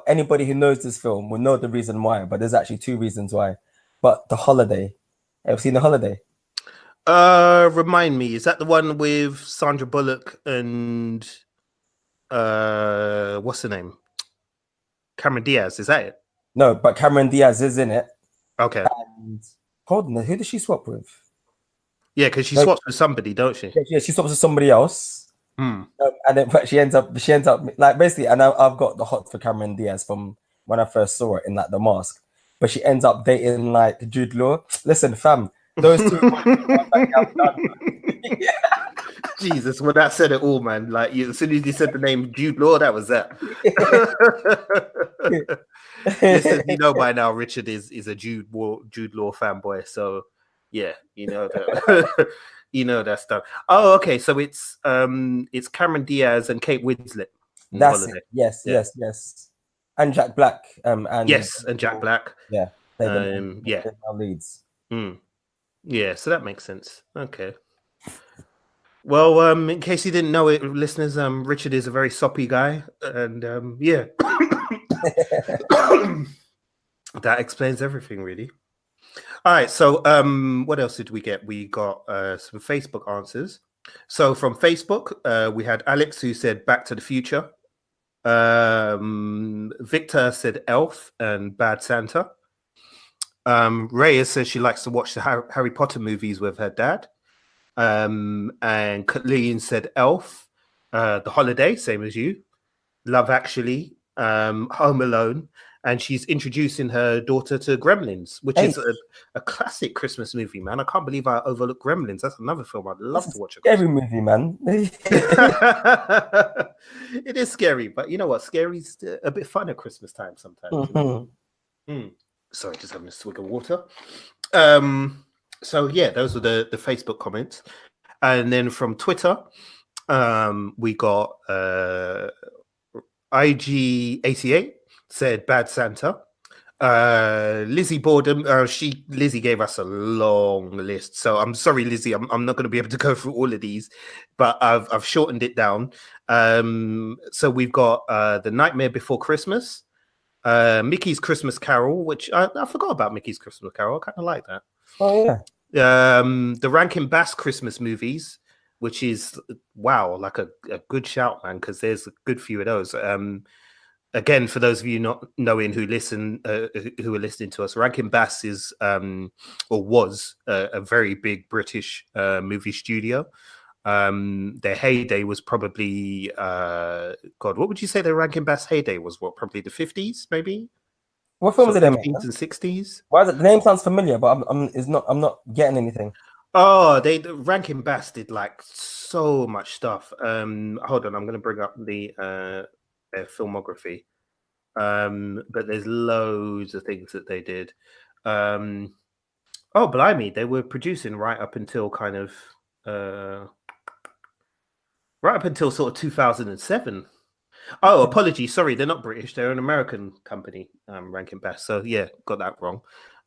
anybody who knows this film will know the reason why. But there's actually two reasons why. But The Holiday. Ever seen The Holiday?
Remind me, is that the one with Sandra Bullock and what's her name? Cameron Diaz, is that it?
No, but Cameron Diaz is in it.
Okay.
And hold on, who does she swap with?
Yeah, because she swaps with somebody, don't she?
Yeah, she swaps with somebody else. And then but she ends up like basically, and I've got the hot for Cameron Diaz from when I first saw it in like The Mask. But she ends up dating like Jude Law. Listen, fam. Those two.
Jesus, well, that said it all, man. Like, as soon as you said the name Jude Law, that was that. Listen, by now, Richard is a Jude Law fanboy. So, yeah, that. That stuff. Oh, okay. So it's Cameron Diaz and Kate Winslet.
That's it. Yes. And Jack Black. And
Jack Black.
Yeah.
They're
our leads.
Yeah, so that makes sense. Okay. Well, in case you didn't know it, listeners, Richard is a very soppy guy, and that explains everything, really. All right, so what else did we get? We got some Facebook answers. So from Facebook, we had Alex who said Back to the Future. Victor said Elf and Bad Santa. Rhea says she likes to watch the Harry Potter movies with her dad. And Kathleen said Elf, The Holiday, same as you, Love Actually, Home Alone, and she's introducing her daughter to Gremlins, which is a classic Christmas movie, man. I can't believe I overlooked Gremlins. That's another film I'd love to watch.
Every movie, man.
It is scary, but you know what? Scary's a bit fun at Christmas time sometimes. Sorry, just having a swig of water. So yeah, those were the Facebook comments, and then from Twitter, we got IG88 said Bad Santa. Lizzie Boredom, Lizzie gave us a long list, so I'm sorry, Lizzie, I'm not going to be able to go through all of these, but I've shortened it down. So we've got The Nightmare Before Christmas, Mickey's Christmas Carol, which I forgot about Mickey's Christmas Carol. I kind of like that.
Oh yeah.
The Rankin Bass Christmas movies, which is wow, like a good shout, man, because there's a good few of those. Again, for those of you not knowing who listen, who are listening to us, Rankin Bass is or was a very big British movie studio. Their heyday was probably God, what would you say their Rankin Bass heyday was? What, probably the 50s, maybe?
What films did they make?
50s and 60s.
Why is it? The name sounds familiar, but I'm not getting anything.
Oh, Rankin Bass did like so much stuff. Hold on, I'm going to bring up their filmography. But there's loads of things that they did. Oh, blimey, they were producing right up until sort of 2007. Oh, apologies. Sorry, they're not British. They're an American company, Rankin Bass. So yeah, got that wrong.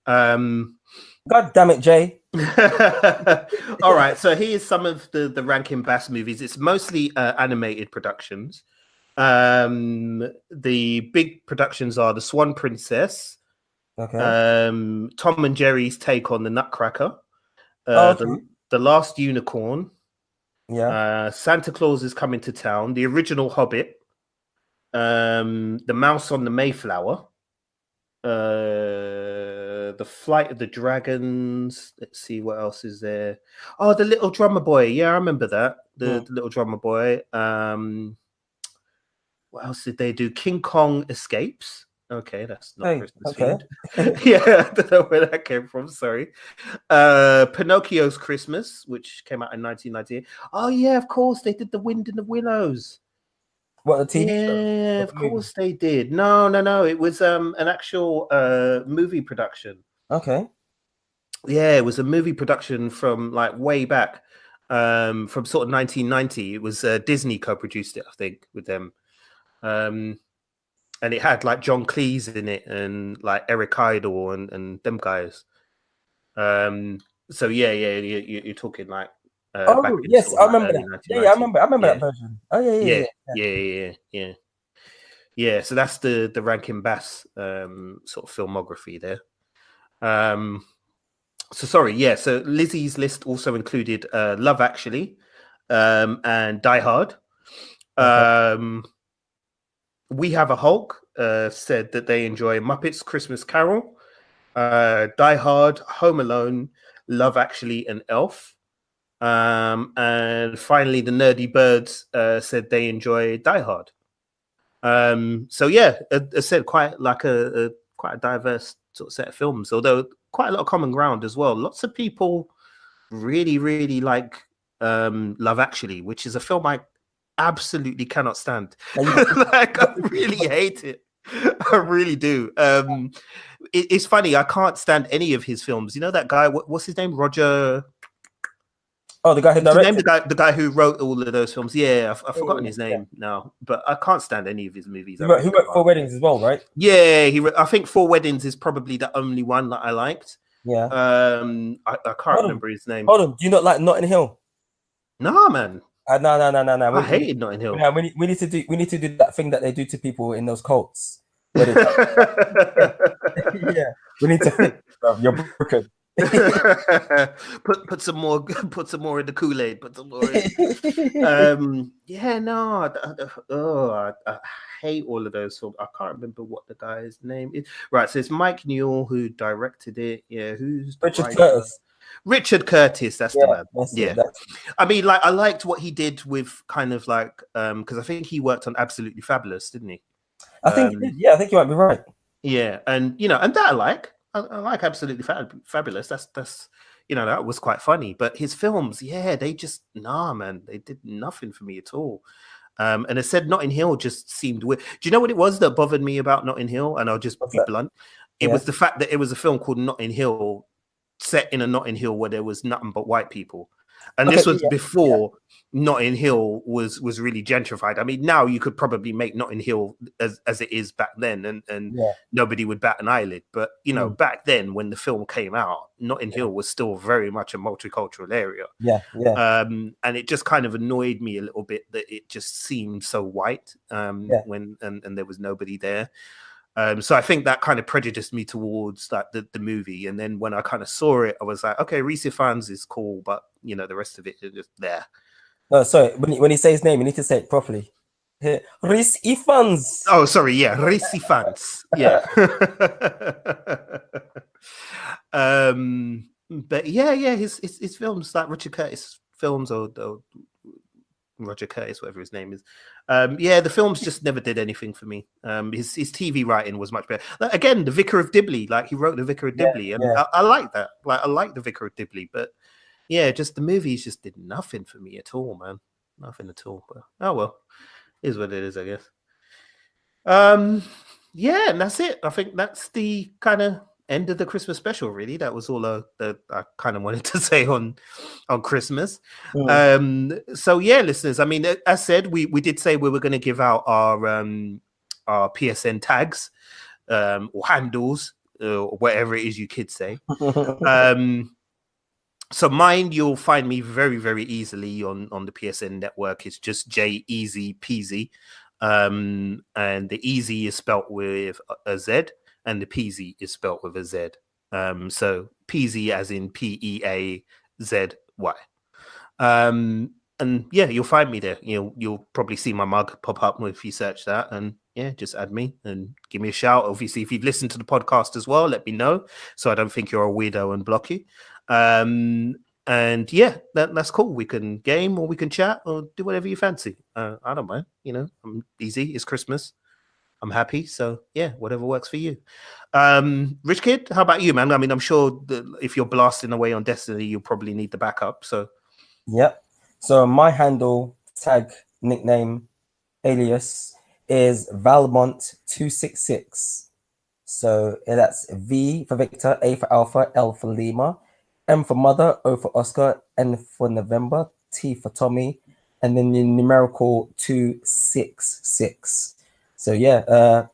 God damn it, Jay.
All right. So here's some of the Rankin Bass movies. It's mostly animated productions. The big productions are The Swan Princess,
Okay.
Tom and Jerry's Take on the Nutcracker,
Okay.
The Last Unicorn,
Yeah.
Santa Claus is Coming to Town, the original Hobbit, The Mouse on the Mayflower, The Flight of the Dragons. Let's see what else is there. Oh, The Little Drummer Boy. Yeah, I remember that. The Little Drummer Boy. What else did they do? King Kong Escapes. Okay, that's not Christmas themed. Yeah, I don't know where that came from. Sorry. Pinocchio's Christmas, which came out in 1998. Oh yeah, of course they did The Wind in the Willows.
What, a TV show?
Yeah, of course they did. No. It was an actual movie production.
Okay.
Yeah, it was a movie production from like way back, from sort of 1990. It was Disney co-produced it, I think, with them. And it had like John Cleese in it and like Eric Idle and them guys. So yeah, you're talking like back in
yes,
sort of
I remember
like
that. Yeah, I remember
yeah.
that version. Oh yeah.
So that's the Rankin Bass sort of filmography there. So sorry, yeah. So Lizzie's list also included Love Actually, and Die Hard.
Okay.
We Have a Hulk said that they enjoy Muppets Christmas Carol, Die Hard, Home Alone, Love Actually, and Elf. And finally, the Nerdy Birds said they enjoy Die Hard. So yeah, I said quite a diverse sort of set of films, although quite a lot of common ground as well. Lots of people really like Love Actually, which is a film I absolutely cannot stand. Like, I really hate it. I really do. It's funny, I can't stand any of his films. You know that guy, what's his name? Roger.
Oh, the guy who directed?
The guy who wrote all of those films. Yeah, I've forgotten his name now, but I can't stand any of his movies.
He wrote 4 Weddings as well, right?
Yeah, I think 4 Weddings is probably the only one that I liked.
Yeah.
I can't remember his name.
Hold on, do you not like Notting Hill?
No, man.
No.
I hated Notting Hill.
Yeah, we need to do that thing that they do to people in those cults. Yeah, we need to. You're broken.
put some more in the Kool-Aid. Put some more in. Yeah, no, I hate all of those films. I can't remember what the guy's name is. Right, so it's Mike Newell who directed it. Yeah, who's the
Richard
writer?
Curtis.
Richard Curtis, that's the
Yeah,
man.
that's
Yeah.
it. That's
I mean, like, I liked what he did with kind of like because I think he worked on Absolutely Fabulous, didn't he?
I think, yeah, I think you might be right.
Yeah, and and that I like Absolutely Fabulous. That's that was quite funny. But his films, yeah, they just man, they did nothing for me at all. And I said Notting Hill just seemed weird. Do you know what it was that bothered me about Notting Hill? And I'll just
What's
be
that?
blunt. It was the fact that it was a film called Notting Hill, set in a Notting Hill where there was nothing but white people. And this was before Notting Hill was really gentrified. I mean, now you could probably make Notting Hill as it is back then, and nobody would bat an eyelid. But back then, when the film came out, Notting Hill was still very much a multicultural area. And it just kind of annoyed me a little bit that it just seemed so white when there was nobody there. So I think that kind of prejudiced me towards like the movie. And then when I kind of saw it, I was like, okay, Reese Fans is cool, but the rest of it is just there.
No, sorry. When you say his name, you need to say it properly. Reese Fans.
Oh, sorry. Yeah, Reese Fans. Yeah. But yeah, his films, like Richard Curtis films or Roger Curtis, whatever his name is. The films just never did anything for me. His TV writing was much better. Like, again, The Vicar of Dibley, like he wrote The Vicar of Dibley, and I like that. Like I like The Vicar of Dibley, but yeah, just the movies just did nothing for me at all, man. Nothing at all. But oh well, is what it is, I guess. Yeah, and that's it. I think that's the kind of end of the Christmas special, really. That was all that I kind of wanted to say on Christmas. So yeah, listeners, I mean, as said, we did say we were going to give out our PSN tags or handles or whatever it is you kids say. So mine, you'll find me very, very easily on the PSN network. It's just Jayeazypeazy. And the easy is spelt with a Z, and the peasy is spelt with a Z. So peasy as in Peazy. And yeah, you'll find me there. You'll probably see my mug pop up if you search that, and yeah, just add me and give me a shout. Obviously, if you've listened to the podcast as well, let me know so I don't think you're a weirdo and block you. And yeah, that's cool. We can game or we can chat or do whatever you fancy. I don't mind. I'm easy. It's Christmas. I'm happy. So yeah, whatever works for you. Rich Kid, how about you, man? I mean, I'm sure that if you're blasting away on Destiny, you'll probably need the backup. So
yep. So my handle, tag, nickname, alias is Valmont266. So that's V for Victor, A for Alpha, L for Lima, M for Mother, O for Oscar, N for November, T for Tommy, and then the numerical 266. So yeah,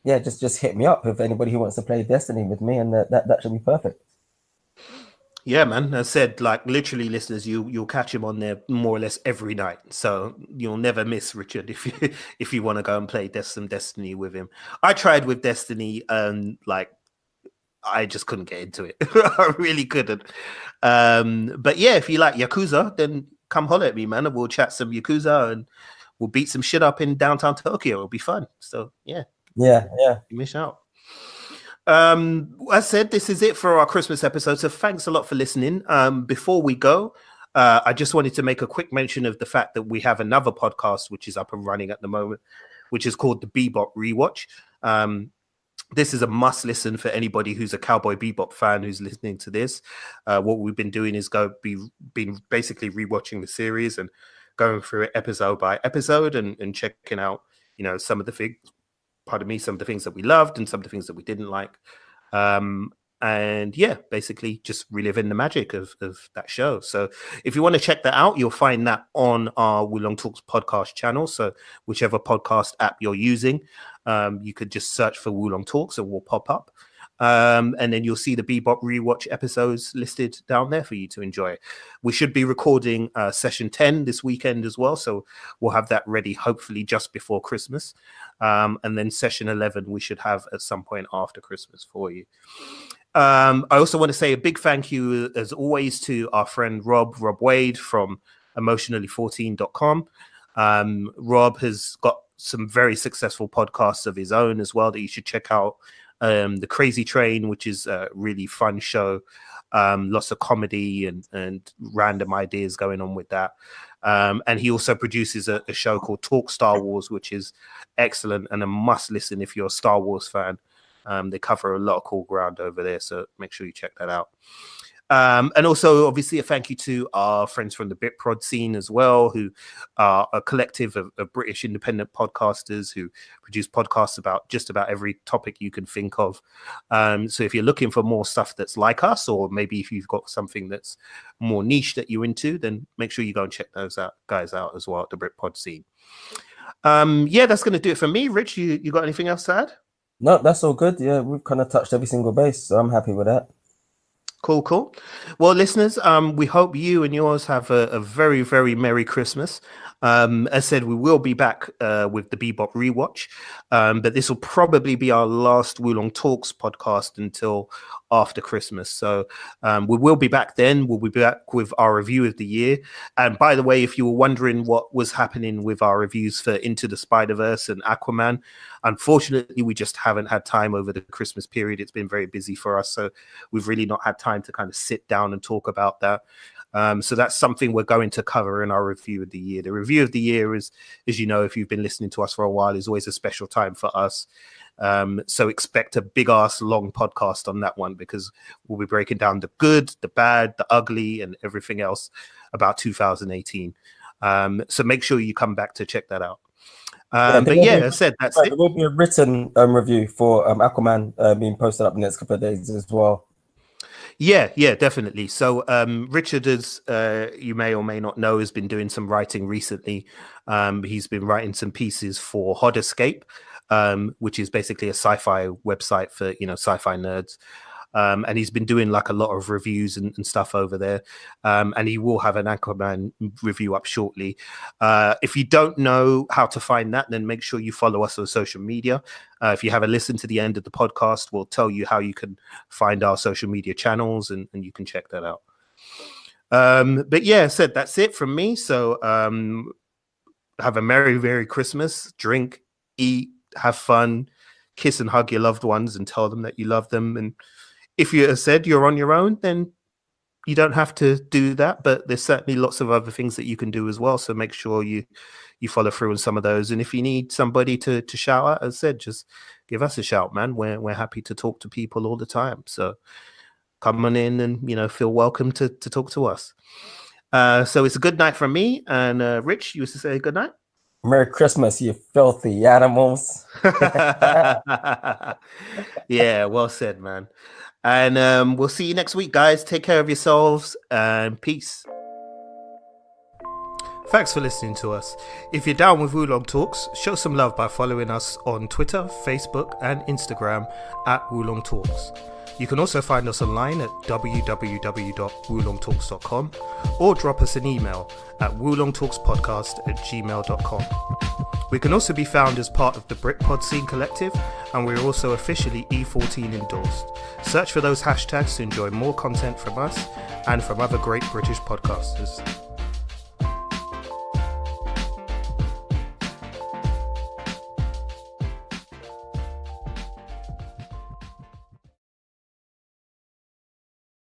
just hit me up if anybody who wants to play Destiny with me, and that should be perfect.
Yeah, man. I said, like, literally, listeners, you'll catch him on there more or less every night. So you'll never miss Richard if you want to go and play some Destiny with him. I tried with Destiny, and like, I just couldn't get into it. I really couldn't. But yeah, if you like Yakuza, then come holler at me, man, and we'll chat some Yakuza and we'll beat some shit up in downtown Tokyo. It'll be fun. So yeah. You miss out. As I said, this is it for our Christmas episode. So thanks a lot for listening. Before we go, I just wanted to make a quick mention of the fact that we have another podcast which is up and running at the moment, which is called the Bebop Rewatch. This is a must listen for anybody who's a Cowboy Bebop fan who's listening to this. What we've been doing is been basically rewatching the series and going through it episode by episode and checking out, some of the things, some of the things that we loved and some of the things that we didn't like. And yeah, basically just reliving the magic of that show. So if you want to check that out, you'll find that on our Woolong Talks podcast channel. So whichever podcast app you're using, you could just search for Woolong Talks and we'll pop up. And then you'll see the Bebop Rewatch episodes listed down there for you to enjoy. We should be recording session 10 this weekend as well. So we'll have that ready, hopefully just before Christmas. And then session 11, we should have at some point after Christmas for you. I also want to say a big thank you, as always, to our friend Rob Wade from emotionally14.com. Rob has got some very successful podcasts of his own as well that you should check out. The Crazy Train, which is a really fun show. Lots of comedy and random ideas going on with that. And he also produces a show called Talk Star Wars, which is excellent and a must listen if you're a Star Wars fan. They cover a lot of cool ground over there, so make sure you check that out. And also, obviously, a thank you to our friends from the BitProd scene as well, who are a collective of British independent podcasters who produce podcasts about just about every topic you can think of. So if you're looking for more stuff that's like us, or maybe if you've got something that's more niche that you're into, then make sure you go and check those guys out as well at the BritPod scene. That's going to do it for me. Rich, you got anything else to add?
No, that's all good. Yeah, we've kind of touched every single base, so I'm happy with that.
Cool. Well, listeners, we hope you and yours have a very, very Merry Christmas. As said, we will be back with the Bebop rewatch, but this will probably be our last Woolong Talks podcast until after Christmas. So we will be back then. We'll be back with our review of the year. And by the way, if you were wondering what was happening with our reviews for Into the Spider-Verse and Aquaman, unfortunately, we just haven't had time over the Christmas period. It's been very busy for us. So we've really not had time to kind of sit down and talk about that. So that's something we're going to cover in our review of the year. The review of the year is, as you know, if you've been listening to us for a while, is always a special time for us. So expect a big ass long podcast on that one, because we'll be breaking down the good, the bad, the ugly, and everything else about 2018. So make sure you come back to check that out. As I said, that's it.
There will be a written review for Aquaman being posted up in the next couple of days as well.
Yeah, definitely. So Richard, as you may or may not know, has been doing some writing recently. He's been writing some pieces for Hod Escape, which is basically a sci-fi website for, sci-fi nerds. And he's been doing like a lot of reviews and stuff over there. And he will have an Aquaman review up shortly. If you don't know how to find that, then make sure you follow us on social media. If you haven't listened to the end of the podcast, we'll tell you how you can find our social media channels, and you can check that out. Said that's it from me. So have a Merry, Merry Christmas. Drink, eat, have fun, kiss and hug your loved ones and tell them that you love them. And if you said you're on your own, then you don't have to do that, but there's certainly lots of other things that you can do as well. So make sure you follow through on some of those. And if you need somebody to shout at, as I said, just give us a shout, man. We're happy to talk to people all the time. So come on in and, feel welcome to talk to us. So it's a good night from me. And Rich, you used to say good night?
Merry Christmas, you filthy animals.
Yeah, well said, man. And we'll see you next week, guys. Take care of yourselves and peace. Thanks for listening to us. If you're down with Woolong Talks, show some love by following us on Twitter, Facebook, and Instagram at Woolong Talks. You can also find us online at www.woolongtalks.com or drop us an email at woolongtalkspodcast@gmail.com. We can also be found as part of the BritPod Scene Collective, and we're also officially E14 endorsed. Search for those hashtags to enjoy more content from us and from other great British podcasters.